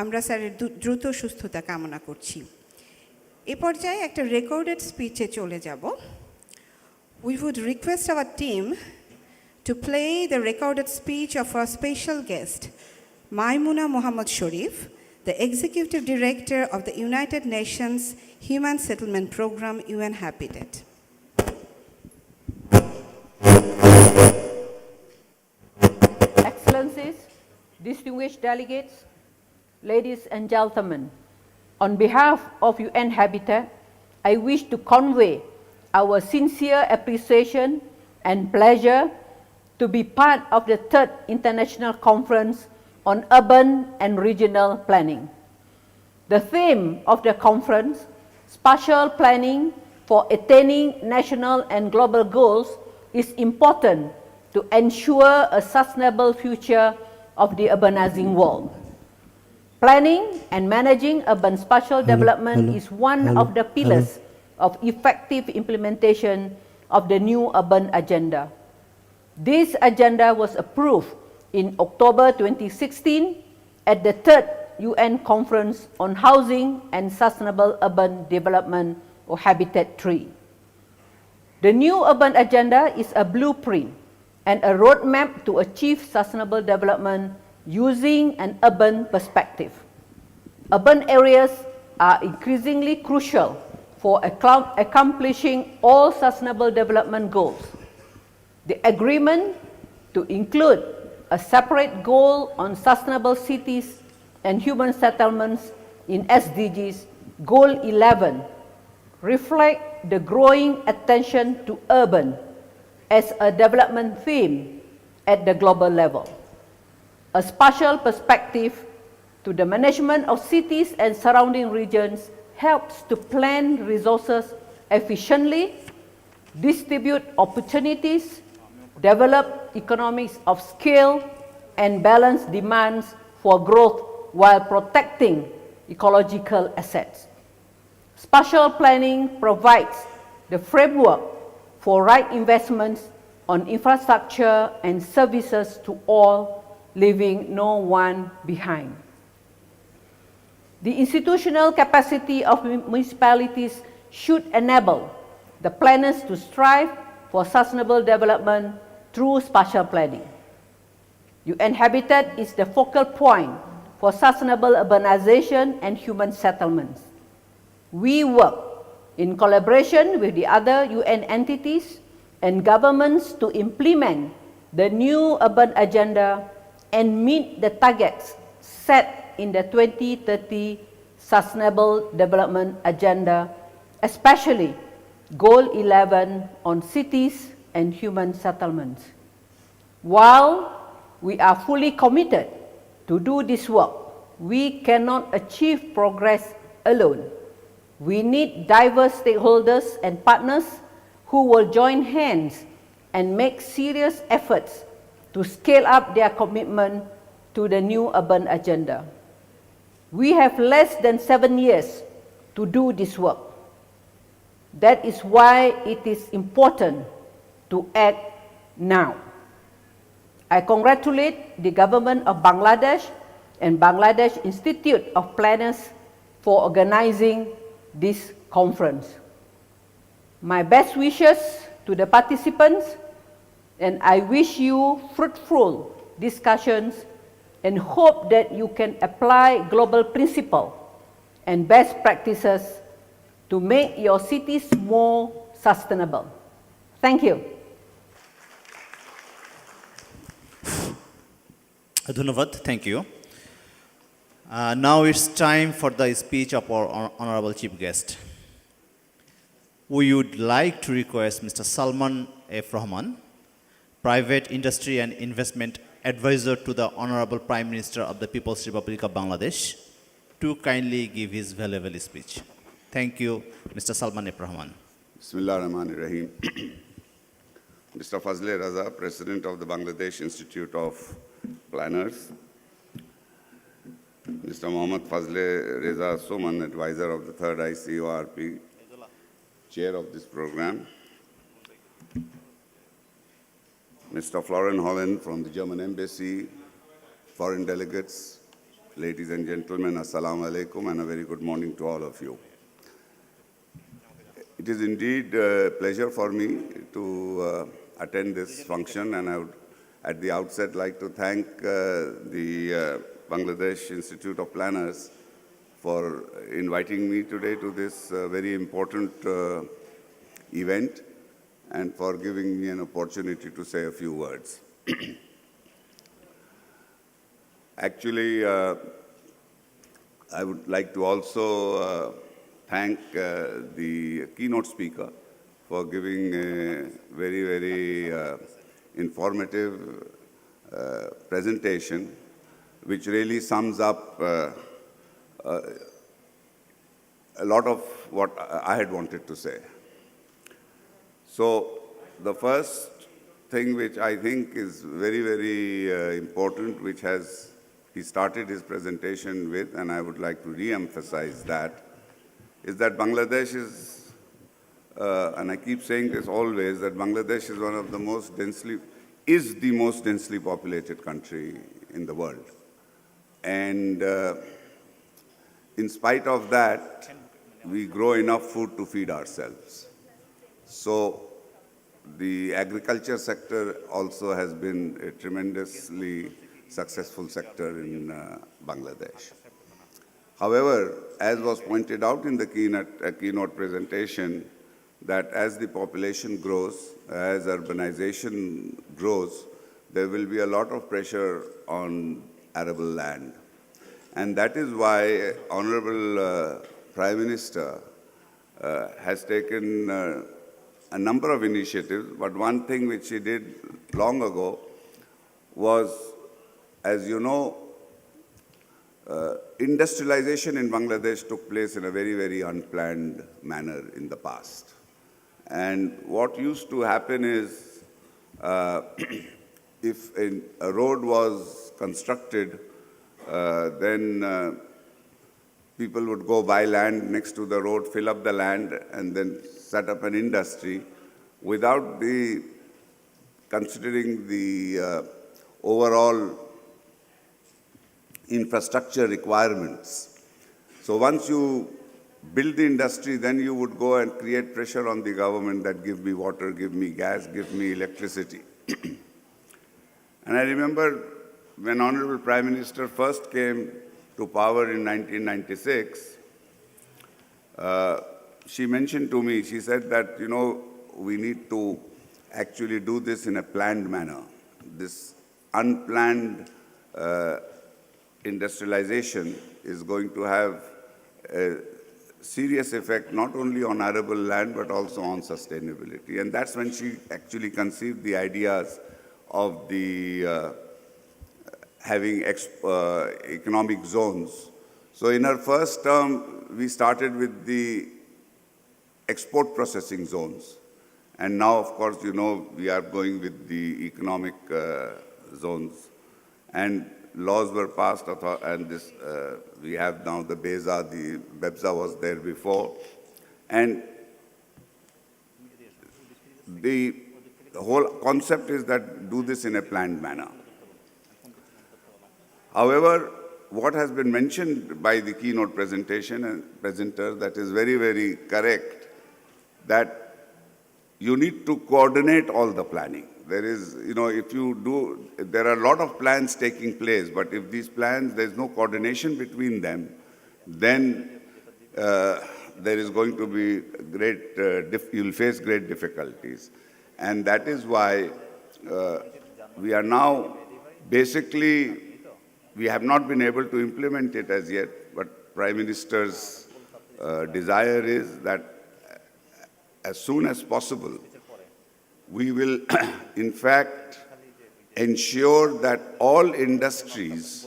[SPEAKER 1] আমরা স্যারের দ্রুত সুস্থতা কামনা করছি। এ পর্যায়ে একটা recorded স্পিচে চলে যাব। We would request our team to play the recorded speech of our special guest, Maimuna Mohammad Sharif, the Executive Director of the United Nations Human Settlement Program, UN Habitat.
[SPEAKER 7] Excellencies, distinguished delegates, ladies and gentlemen, on behalf of UN Habitat, I wish to convey our sincere appreciation and pleasure to be part of the 3rd International Conference on Urban and Regional Planning. The theme of the conference, Spatial Planning for Attaining National and Global Goals, is important to ensure a sustainable future of the urbanizing world. Planning and managing urban spatial development is one of the pillars of effective implementation of the new urban agenda. This agenda was approved in October 2016 at the 3rd UN Conference on Housing and Sustainable Urban Development, or Habitat 3. The new urban agenda is a blueprint and a roadmap to achieve sustainable development using an urban perspective. Urban areas are increasingly crucial for accomplishing all sustainable development goals. The agreement to include a separate goal on sustainable cities and human settlements in SDGs Goal 11 reflect the growing attention to urban as a development theme at the global level. A spatial perspective to the management of cities and surrounding regions helps to plan resources efficiently, distribute opportunities, develop economies of scale, and balance demands for growth while protecting ecological assets. Spatial planning provides the framework for right investments on infrastructure and services to all, leaving no one behind. The institutional capacity of municipalities should enable the planners to strive for sustainable development through spatial planning. UN Habitat is the focal point for sustainable urbanization and human settlements. We work in collaboration with the other UN entities and governments to implement the new urban agenda and meet the targets set in the 2030 Sustainable Development Agenda, especially Goal 11 on cities and human settlements. While we are fully committed to do this work, we cannot achieve progress alone. We need diverse stakeholders and partners who will join hands and make serious efforts to scale up their commitment to the new urban agenda. We have less than 7 years to do this work. That is why it is important to act now. I congratulate the government of Bangladesh and Bangladesh Institute of Planners for organizing this conference. My best wishes to the participants, and I wish you fruitful discussions and hope that you can apply global principles and best practices to make your cities more sustainable. Thank you.
[SPEAKER 3] Dhunavad, thank you. Now it's time for the speech of our Honorable Chief Guest. We would like to request Mr. Salman F. Rahman, Private Industry and Investment Advisor to the Honorable Prime Minister of the People's Republic of Bangladesh, to kindly give his valuable speech. Thank you, Mr. Salman F. Rahman.
[SPEAKER 8] Bismillah ar-Rahman ar-Rahim. Mr. Fazle Raza, President of the Bangladesh Institute of Planners. Mr. Mohammad Fazle Reza Soman, Advisor of the 3rd ICORP, Chair of this program. Mr. Florian Holland from the German Embassy, foreign delegates, ladies and gentlemen, Assalamu alaikum, and a very good morning to all of you. It is indeed a pleasure for me to attend this function, and I would at the outset like to thank the Bangladesh Institute of Planners for inviting me today to this very important event and for giving me an opportunity to say a few words. Actually, I would like to also thank the keynote speaker for giving a very, very informative presentation, which really sums up a lot of what I had wanted to say. So the first thing which I think is very, very important, which he started his presentation with, and I would like to re-emphasize that, is that Bangladesh is, and I keep saying this always, that Bangladesh is one of the most densely populated country in the world. And in spite of that, we grow enough food to feed ourselves. So the agriculture sector also has been a tremendously successful sector in Bangladesh. However, as was pointed out in the keynote presentation, that as the population grows, as urbanization grows, there will be a lot of pressure on arable land. And that is why Honorable Prime Minister has taken a number of initiatives, but one thing which he did long ago was, as you know, industrialization in Bangladesh took place in a very, very unplanned manner in the past. And what used to happen is, if a road was constructed, then people would go buy land next to the road, fill up the land, and then set up an industry without considering the overall infrastructure requirements. So once you build the industry, then you would go and create pressure on the government that give me water, give me gas, give me electricity. And I remember when Honorable Prime Minister first came to power in 1996, she mentioned to me, she said that, you know, we need to actually do this in a planned manner. This unplanned industrialization is going to have a serious effect not only on arable land but also on sustainability. And that's when she actually conceived the ideas of the having economic zones. So in her first term, we started with the export processing zones. And now, of course, you know, we are going with the economic zones. And laws were passed, and this, we have now the BEZA, the BEPSA was there before. And the whole concept is that do this in a planned manner. However, what has been mentioned by the keynote presentation and presenter, that is very, very correct, that you need to coordinate all the planning. There is, you know, if you do, there are a lot of plans taking place, but if these plans, there's no coordination between them, then there is going to be great, you'll face great difficulties. And that is why we are now basically, we have not been able to implement it as yet, but Prime Minister's desire is that as soon as possible, we will in fact ensure that all industries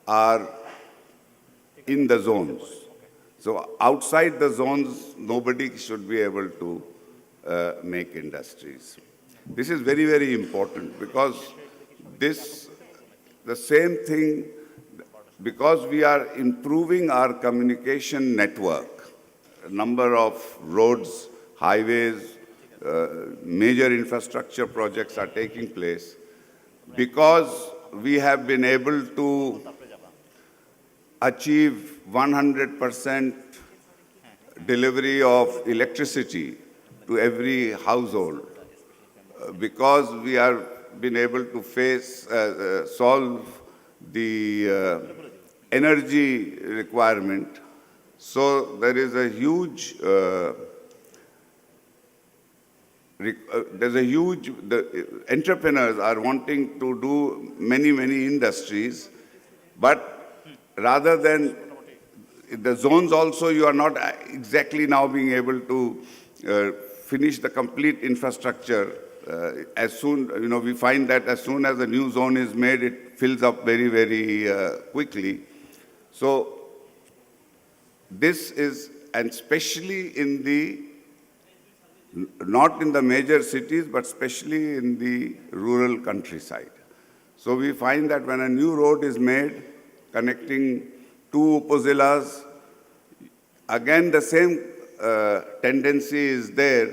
[SPEAKER 8] are in the zones. So outside the zones, nobody should be able to make industries. This is very, very important because the same thing, because we are improving our communication network, a number of roads, highways, major infrastructure projects are taking place, because we have been able to achieve 100% delivery of electricity to every household, because we are been able to solve the energy requirement. So there is a huge the entrepreneurs are wanting to do many, many industries, but rather than the zones also, you are not exactly now being able to finish the complete infrastructure. As soon, you know, we find that as soon as a new zone is made, it fills up very, very quickly. So this is, and especially in the not in the major cities, but especially in the rural countryside. So we find that when a new road is made connecting two upazilas, again the same tendency is there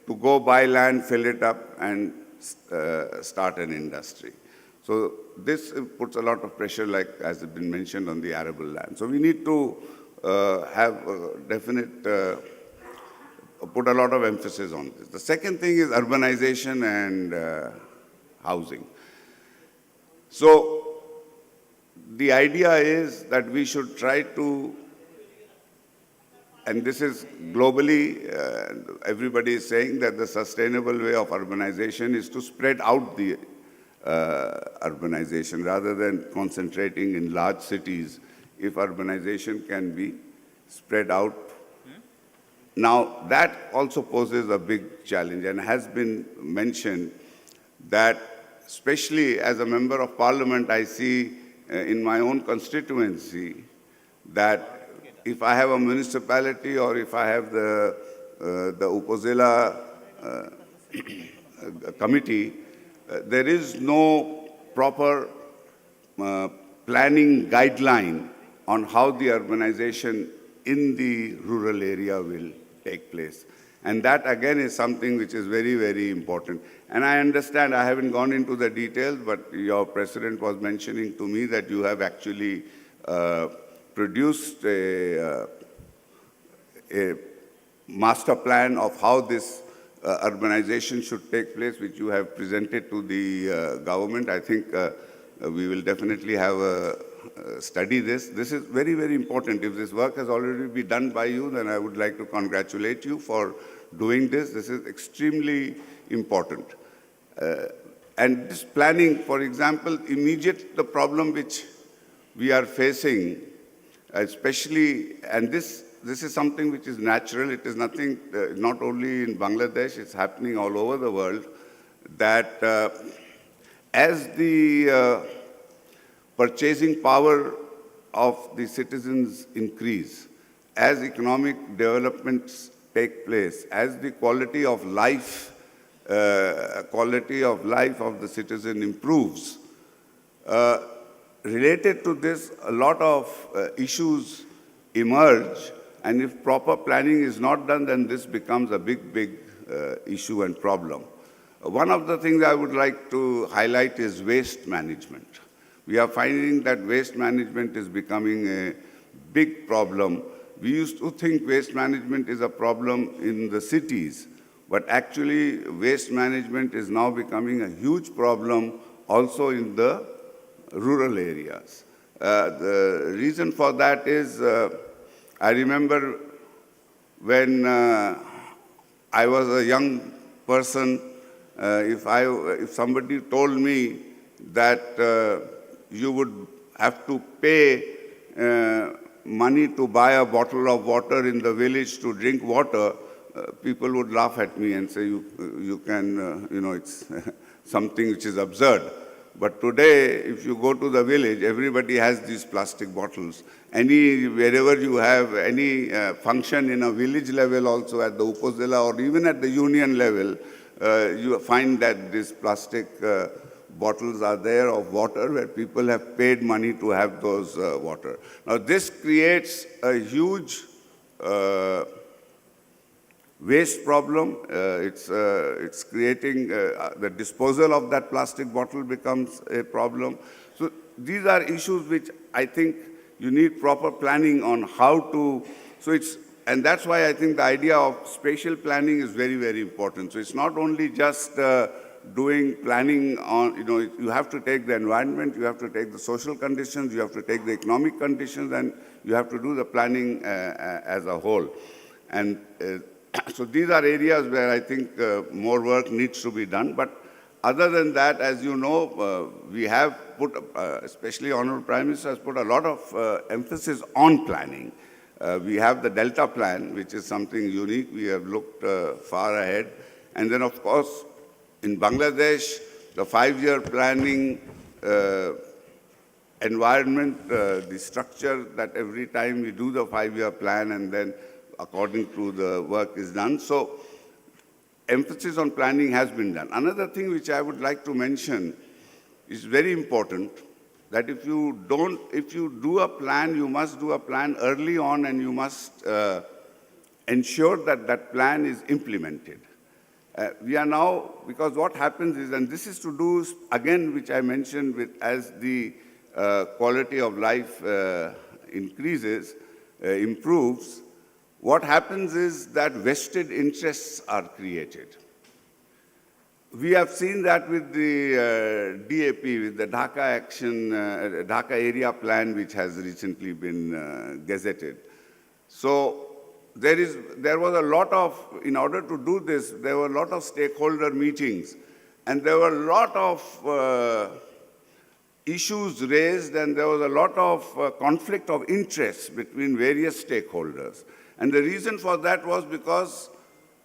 [SPEAKER 8] to go buy land, fill it up, and start an industry. So this puts a lot of pressure, like as has been mentioned, on the arable land. So we need to have put a lot of emphasis on this. The second thing is urbanization and housing. So the idea is that we should try to, and this is globally, everybody is saying that the sustainable way of urbanization is to spread out the urbanization rather than concentrating in large cities. If urbanization can be spread out. Now, that also poses a big challenge and has been mentioned that, especially as a member of parliament, I see in my own constituency that if I have a municipality or if I have the Upazila committee, there is no proper planning guideline on how the urbanization in the rural area will take place. And that again is something which is very, very important. And I understand, I haven't gone into the details, but your president was mentioning to me that you have actually produced a master plan of how this urbanization should take place, which you have presented to the government. I think we will definitely have a study this. This is very, very important. If this work has already been done by you, then I would like to congratulate you for doing this. This is extremely important. And this planning, for example, the problem which we are facing, especially, and this is something which is natural. It is nothing, not only in Bangladesh, it's happening all over the world, that as the purchasing power of the citizens increase, as economic developments take place, as the quality of life of the citizen improves, related to this, a lot of issues emerge, and if proper planning is not done, then this becomes a big, big issue and problem. One of the things I would like to highlight is waste management. We are finding that waste management is becoming a big problem. We used to think waste management is a problem in the cities, but actually waste management is now becoming a huge problem also in the rural areas. The reason for that is, I remember when I was a young person, if somebody told me that you would have to pay money to buy a bottle of water in the village to drink water, people would laugh at me and say, you can, it's something which is absurd. But today, if you go to the village, everybody has these plastic bottles. Wherever you have any function in a village level also, at the Upazila or even at the union level, you find that these plastic bottles are there of water where people have paid money to have those water. Now, this creates a huge waste problem. It's creating the disposal of that plastic bottle becomes a problem. So these are issues which I think you need proper planning on how to. And that's why I think the idea of spatial planning is very, very important. So it's not only just doing planning on, you have to take the environment, you have to take the social conditions, you have to take the economic conditions, and you have to do the planning as a whole. And so these are areas where I think more work needs to be done. But other than that, as you know, we have put, especially Honorable Prime Minister has put a lot of emphasis on planning. We have the Delta Plan, which is something unique. We have looked far ahead. And then, of course, in Bangladesh, the 5-year planning environment, the structure that every time we do the 5-year plan and then according to the work is done. So emphasis on planning has been done. Another thing which I would like to mention is very important, that if you do a plan, you must do a plan early on and you must ensure that that plan is implemented. We are now, because what happens is, and this is to do, again, which I mentioned, as the quality of life increases, improves, what happens is that vested interests are created. We have seen that with the DAP, with the Dhaka Area Plan, which has recently been gazetted. So there was a lot of, in order to do this, there were a lot of stakeholder meetings, and there were a lot of issues raised, and there was a lot of conflict of interest between various stakeholders. And the reason for that was because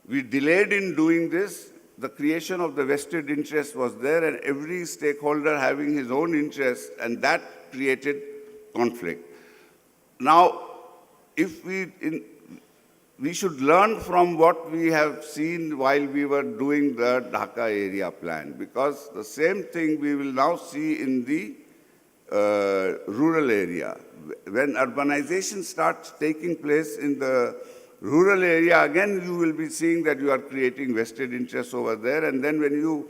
[SPEAKER 8] we delayed in doing this. The creation of the vested interest was there, and every stakeholder having his own interest, and that created conflict. Now, if we should learn from what we have seen while we were doing the Dhaka Area Plan, because the same thing we will now see in the rural area. When urbanization starts taking place in the rural area, again you will be seeing that you are creating vested interests over there, and then when you,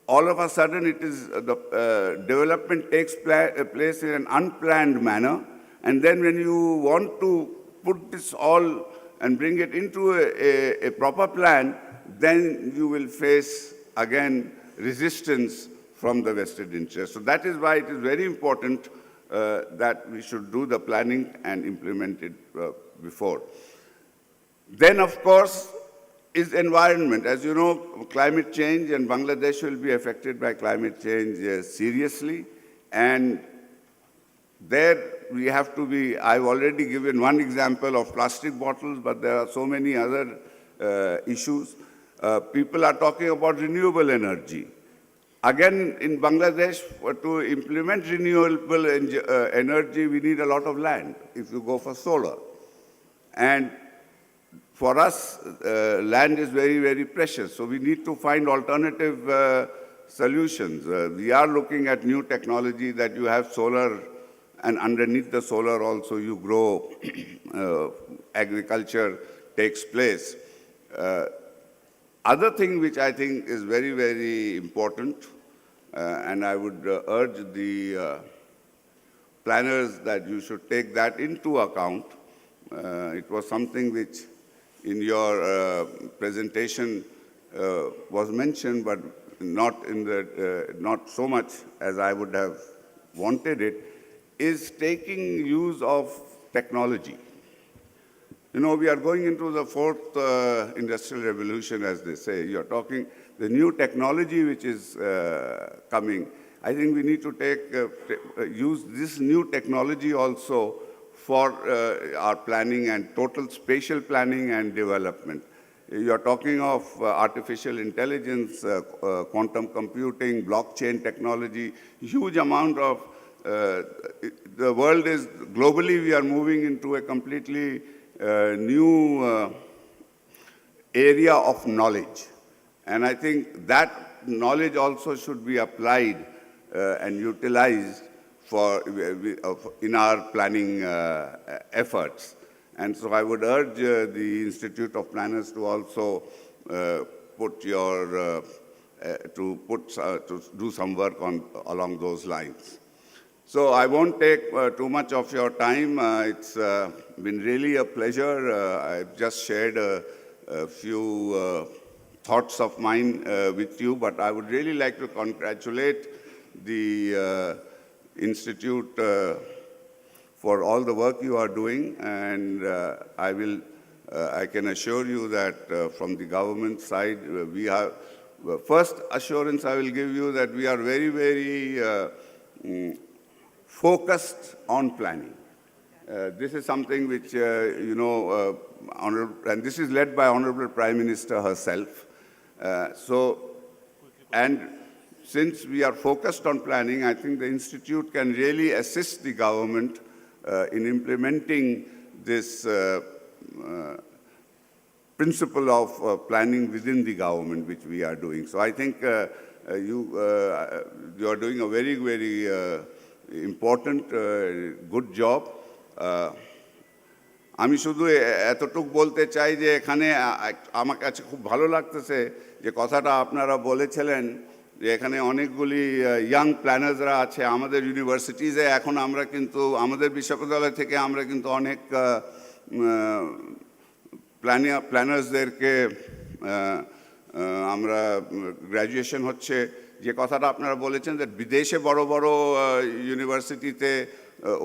[SPEAKER 8] all of a sudden it is, the development takes place in an unplanned manner, and then when you want to put this all and bring it into a proper plan, then you will face, again, resistance from the vested interest. So that is why it is very important that we should do the planning and implement it before. Then, of course, is environment. As you know, climate change, and Bangladesh will be affected by climate change seriously, and there we have to be, I've already given one example of plastic bottles, but there are so many other issues. People are talking about renewable energy. Again, in Bangladesh, to implement renewable energy, we need a lot of land if you go for solar. And for us, land is very, very precious, so we need to find alternative solutions. We are looking at new technology that you have solar, and underneath the solar also you grow, agriculture takes place. Other thing which I think is very, very important, and I would urge the planners that you should take that into account. It was something which in your presentation was mentioned, but not in the, not so much as I would have wanted it, is taking use of technology. You know, we are going into the fourth industrial revolution, as they say. You're talking the new technology which is coming. I think we need to use this new technology also for our planning and total spatial planning and development. You're talking of artificial intelligence, quantum computing, blockchain technology, huge amount of, the world is, globally we are moving into a completely new area of knowledge. And I think that knowledge also should be applied and utilized for, in our planning efforts. And so I would urge the Institute of Planners to also put your, to do some work along those lines. So I won't take too much of your time. It's been really a pleasure. I've just shared a few thoughts of mine with you, but I would really like to congratulate the Institute for all the work you are doing, and I can assure you that from the government side, we have, first assurance I will give you that we are very, very focused on planning. This is something which, you know, and this is led by Honorable Prime Minister herself. And since we are focused on planning, I think the Institute can really assist the government in implementing this principle of planning within the government, which we are doing. So I think you are doing a very, very important, good job. আমি শুধু এতটুক বলতে চাই যে এখানে আমার কাছে খুব ভালো লাগতেছে যে কথাটা আপনারা বলেছিলেন যে এখানে অনেকগুলি ইয়াং প্ল্যানার্সরা আছে আমাদের ইউনিভার্সিটিজে। এখন আমরা কিন্তু আমাদের বিশ্ববিদ্যালয় থেকে আমরা কিন্তু অনেক প্ল্যানার্সদেরকে আমরা গ্র্যাজুয়েশন হচ্ছে, যে কথাটা আপনারা বলেছেন যে বিদেশে বড় বড় ইউনিভার্সিটিতে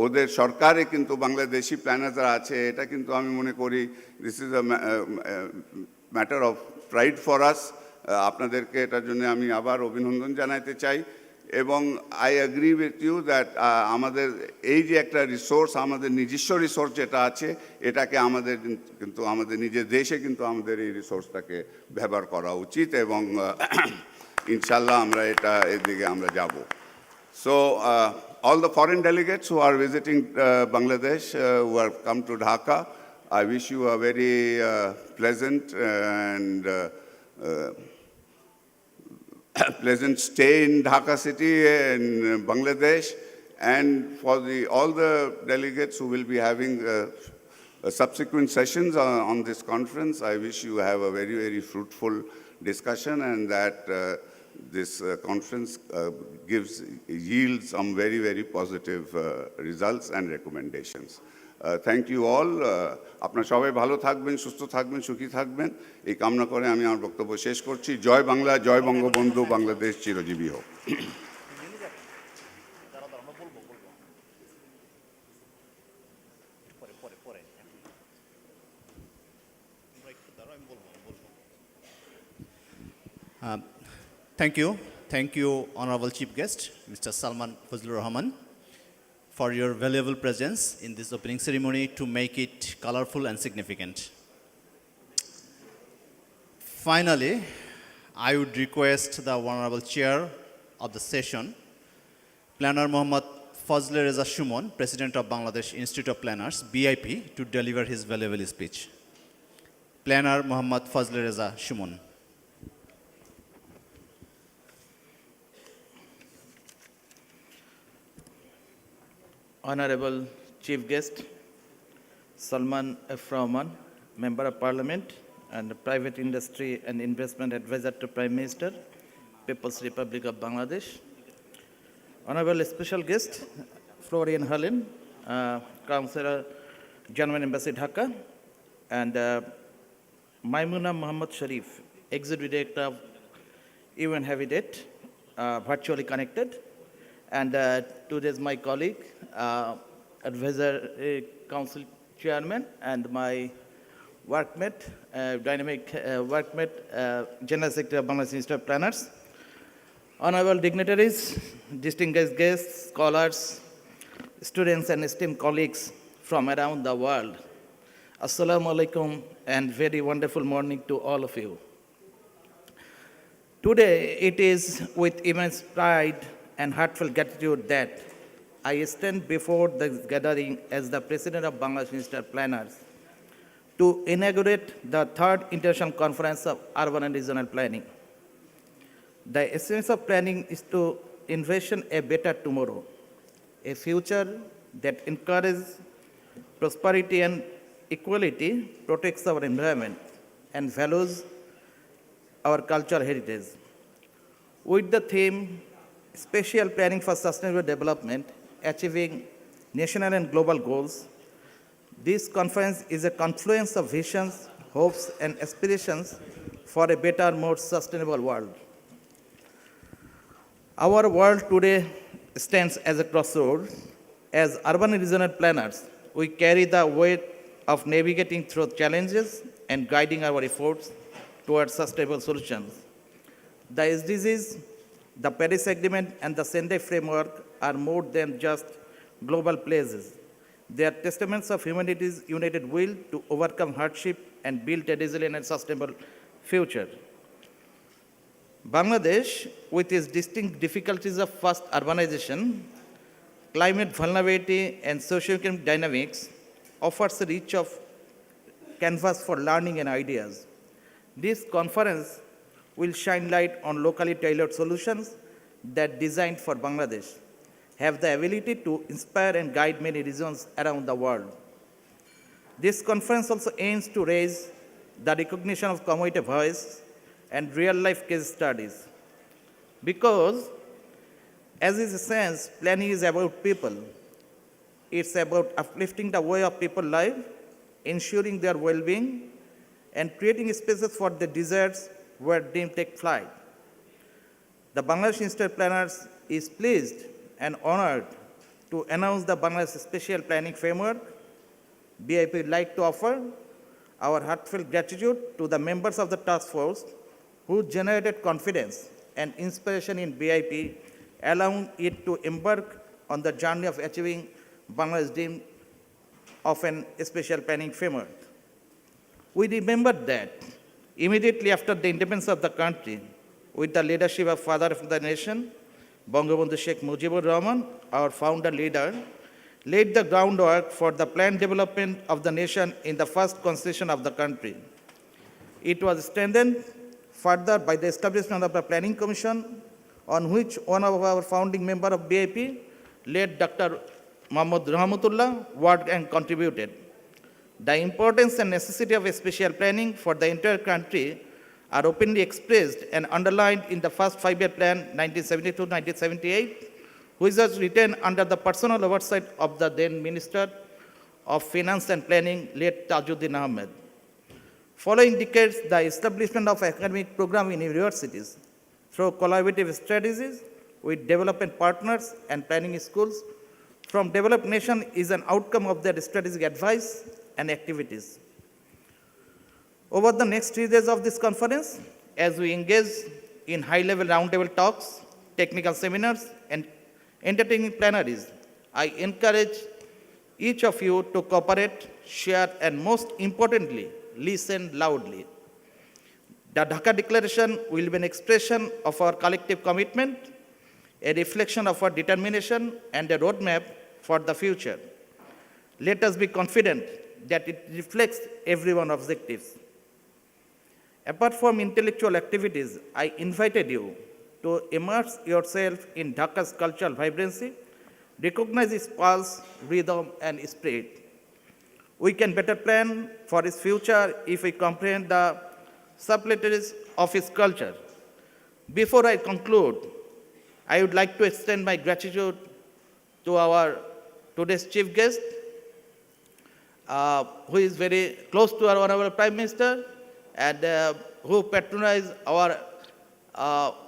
[SPEAKER 8] ওদের সরকারে কিন্তু বাংলাদেশি প্ল্যানাররা আছে, এটা কিন্তু আমি মনে করি this is a matter of pride for us. আপনাদেরকে এটার জন্য আমি আবার অভিনন্দন জানাতে চাই। এবং I agree with you that আমাদের এই যে একটা রিসোর্স, আমাদের নিজস্ব রিসোর্স যেটা আছে, এটাকে আমাদের কিন্তু আমাদের নিজের দেশে কিন্তু আমাদের এই রিসোর্সটাকে ব্যবহার করা উচিত, এবং ইনশাল্লাহ আমরা এদিকে আমরা যাব। So all the foreign delegates who are visiting Bangladesh, who have come to Dhaka, I wish you a very pleasant and pleasant stay in Dhaka city in Bangladesh. And for all the delegates who will be having subsequent sessions on this conference, I wish you have a very, very fruitful discussion, and that this conference yields some very, very positive results and recommendations. Thank you all. আপনারা সবাই ভালো থাকবেন, সুস্থ থাকবেন, সুখী থাকবেন, এই কামনা করে আমি আমার বক্তব্য শেষ করছি। জয় বাংলা, জয় বঙ্গবন্ধু, বাংলাদেশ চিরজীবী হোক।
[SPEAKER 3] Thank you, Honorable Chief Guest, Mr. Salman Fazlur Rahman, for your valuable presence in this opening ceremony to make it colorful and significant. Finally, I would request the Honorable Chair of the session, Planner Muhammad Fazle Reza Shumon, President of Bangladesh Institute of Planners, BIP, to deliver his valuable speech. Planner Muhammad Fazle Reza Shumon.
[SPEAKER 9] Honorable Chief Guest, Salman F. Rahman, Member of Parliament and Private Industry and Investment Advisor to Prime Minister, People's Republic of Bangladesh. Honorable Special Guest, Florian Harlin, Councillor, German Embassy Dhaka, and Maimuna Muhammad Sharif, Executive Director of UN Habitat, virtually connected. And today's my colleague, Advisor Council Chairman, and my workmate, dynamic workmate, General Secretary of Bangladesh Institute of Planners. Honorable dignitaries, distinguished guests, scholars, students, and esteemed colleagues from around the world. Assalamu alaikum and very wonderful morning to all of you. Today, it is with immense pride and heartfelt gratitude that I stand before this gathering as the President of Bangladesh Institute of Planners to inaugurate the third International Conference of Urban and Regional Planning. The essence of planning is to envision a better tomorrow, a future that encourages prosperity and equality, protects our environment, and values our cultural heritage. With the theme, Spatial Planning for Sustainable Development, Achieving National and Global Goals, this conference is a confluence of visions, hopes, and aspirations for a better, more sustainable world. Our world today stands as a crossroads. As urban and regional planners, we carry the weight of navigating through challenges and guiding our efforts towards sustainable solutions. The SDGs, the Paris Agreement, and the Sendai Framework are more than just global pledges. They are testaments of humanity's united will to overcome hardship and build a resilient and sustainable future. Bangladesh, with its distinct difficulties of fast urbanization, climate vulnerability, and socio-economic dynamics, offers a reach of canvas for learning and ideas. This conference will shine light on locally tailored solutions that, designed for Bangladesh, have the ability to inspire and guide many regions around the world. This conference also aims to raise the recognition of community voice and real-life case studies. Because, as is essence, planning is about people. It's about uplifting the way of people live, ensuring their well-being, and creating spaces for their desires where dreams take flight. The Bangladesh Institute of Planners is pleased and honored to announce the Bangladesh Special Planning Framework. BIP would like to offer our heartfelt gratitude to the members of the task force who generated confidence and inspiration in BIP, allowing it to embark on the journey of achieving Bangladesh's dream of an special planning framework. We remember that immediately after the independence of the country, with the leadership of Father of the Nation, Bangabandhu Sheikh Mujibur Rahman, our founder leader, laid the groundwork for the planned development of the nation in the first constitution of the country. It was strengthened further by the establishment of the Planning Commission, on which one of our founding member of BIP, late Dr. Muhammad Rahmatullah, worked and contributed. The importance and necessity of a special planning for the entire country are openly expressed and underlined in the first five-year plan 1972-1978, which was written under the personal oversight of the then Minister of Finance and Planning, late Tajuddin Ahmed. Following decades, the establishment of academic program in universities through collaborative strategies with development partners and planning schools from developed nation is an outcome of their strategic advice and activities. Over the next 3 days of this conference, as we engage in high-level roundtable talks, technical seminars, and entertaining plenaries, I encourage each of you to cooperate, share, and most importantly, listen loudly. The Dhaka Declaration will be an expression of our collective commitment, a reflection of our determination, and a roadmap for the future. Let us be confident that it reflects everyone's objectives. Apart from intellectual activities, I invited you to immerse yourself in Dhaka's cultural vibrancy, recognize its pulse, rhythm, and spirit. We can better plan for its future if we comprehend the subtleties of its culture. Before I conclude, I would like to extend my gratitude to our today's chief guest, who is very close to our Honorable Prime Minister and who patronized our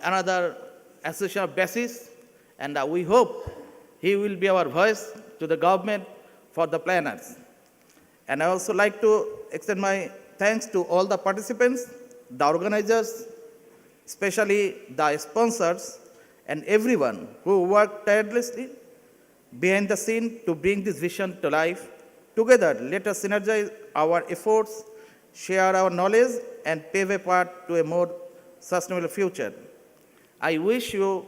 [SPEAKER 9] another association of BASIS, and we hope he will be our voice to the government for the planners. And I also like to extend my thanks to all the participants, the organizers, especially the sponsors, and everyone who worked tirelessly behind the scene to bring this vision to life. Together, let us synergize our efforts, share our knowledge, and pave a path to a more sustainable future. I wish you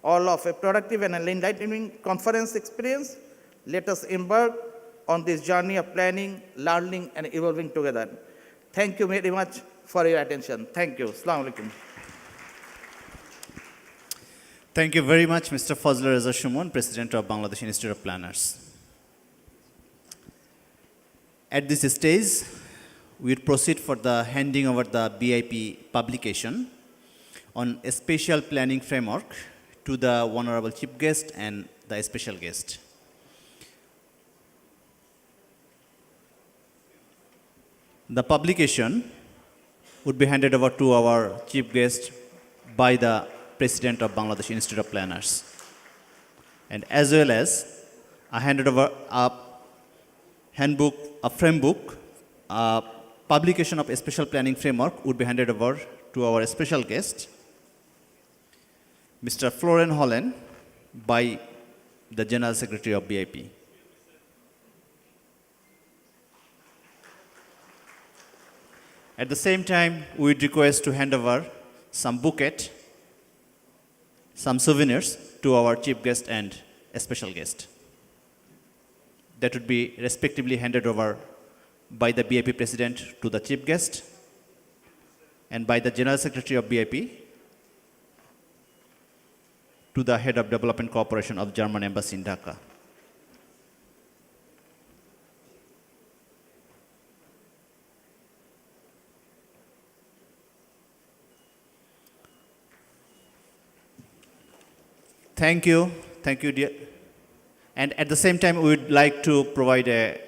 [SPEAKER 9] all of a productive and enlightening conference experience. Let us embark on this journey of planning, learning, and evolving together. Thank you very much for your attention. Thank you. Assalamu alaikum.
[SPEAKER 3] Thank you very much, Mr. Fazlur Reza Shumon, President of Bangladesh Institute of Planners. At this stage, we will proceed for the handing over the BIP publication on a special planning framework to the Honorable Chief Guest and the special guest. The publication would be handed over to our Chief Guest by the President of Bangladesh Institute of Planners. And as well as, I handed over a handbook, a framebook, publication of a special planning framework would be handed over to our special guest, Mr. Florian Hollen, by the General Secretary of BIP. At the same time, we would request to hand over some bouquet, some souvenirs to our chief guest and a special guest. That would be respectively handed over by the BIP President to the chief guest and by the General Secretary of BIP to the Head of Development Cooperation of German Embassy in Dhaka. Thank you, dear. And at the same time, we would like to provide a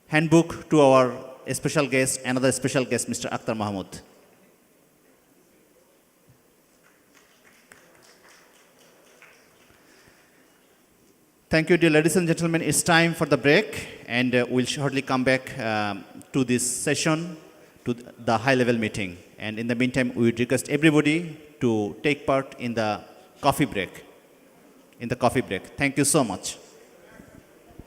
[SPEAKER 3] handbook to our special guest, another special guest, Mr. Akhtar Mahmood. Thank you, dear ladies and gentlemen. It's time for the break, and we'll shortly come back to this session, to the high-level meeting. And in the meantime, we would request everybody to take part in the coffee break. Thank you so much.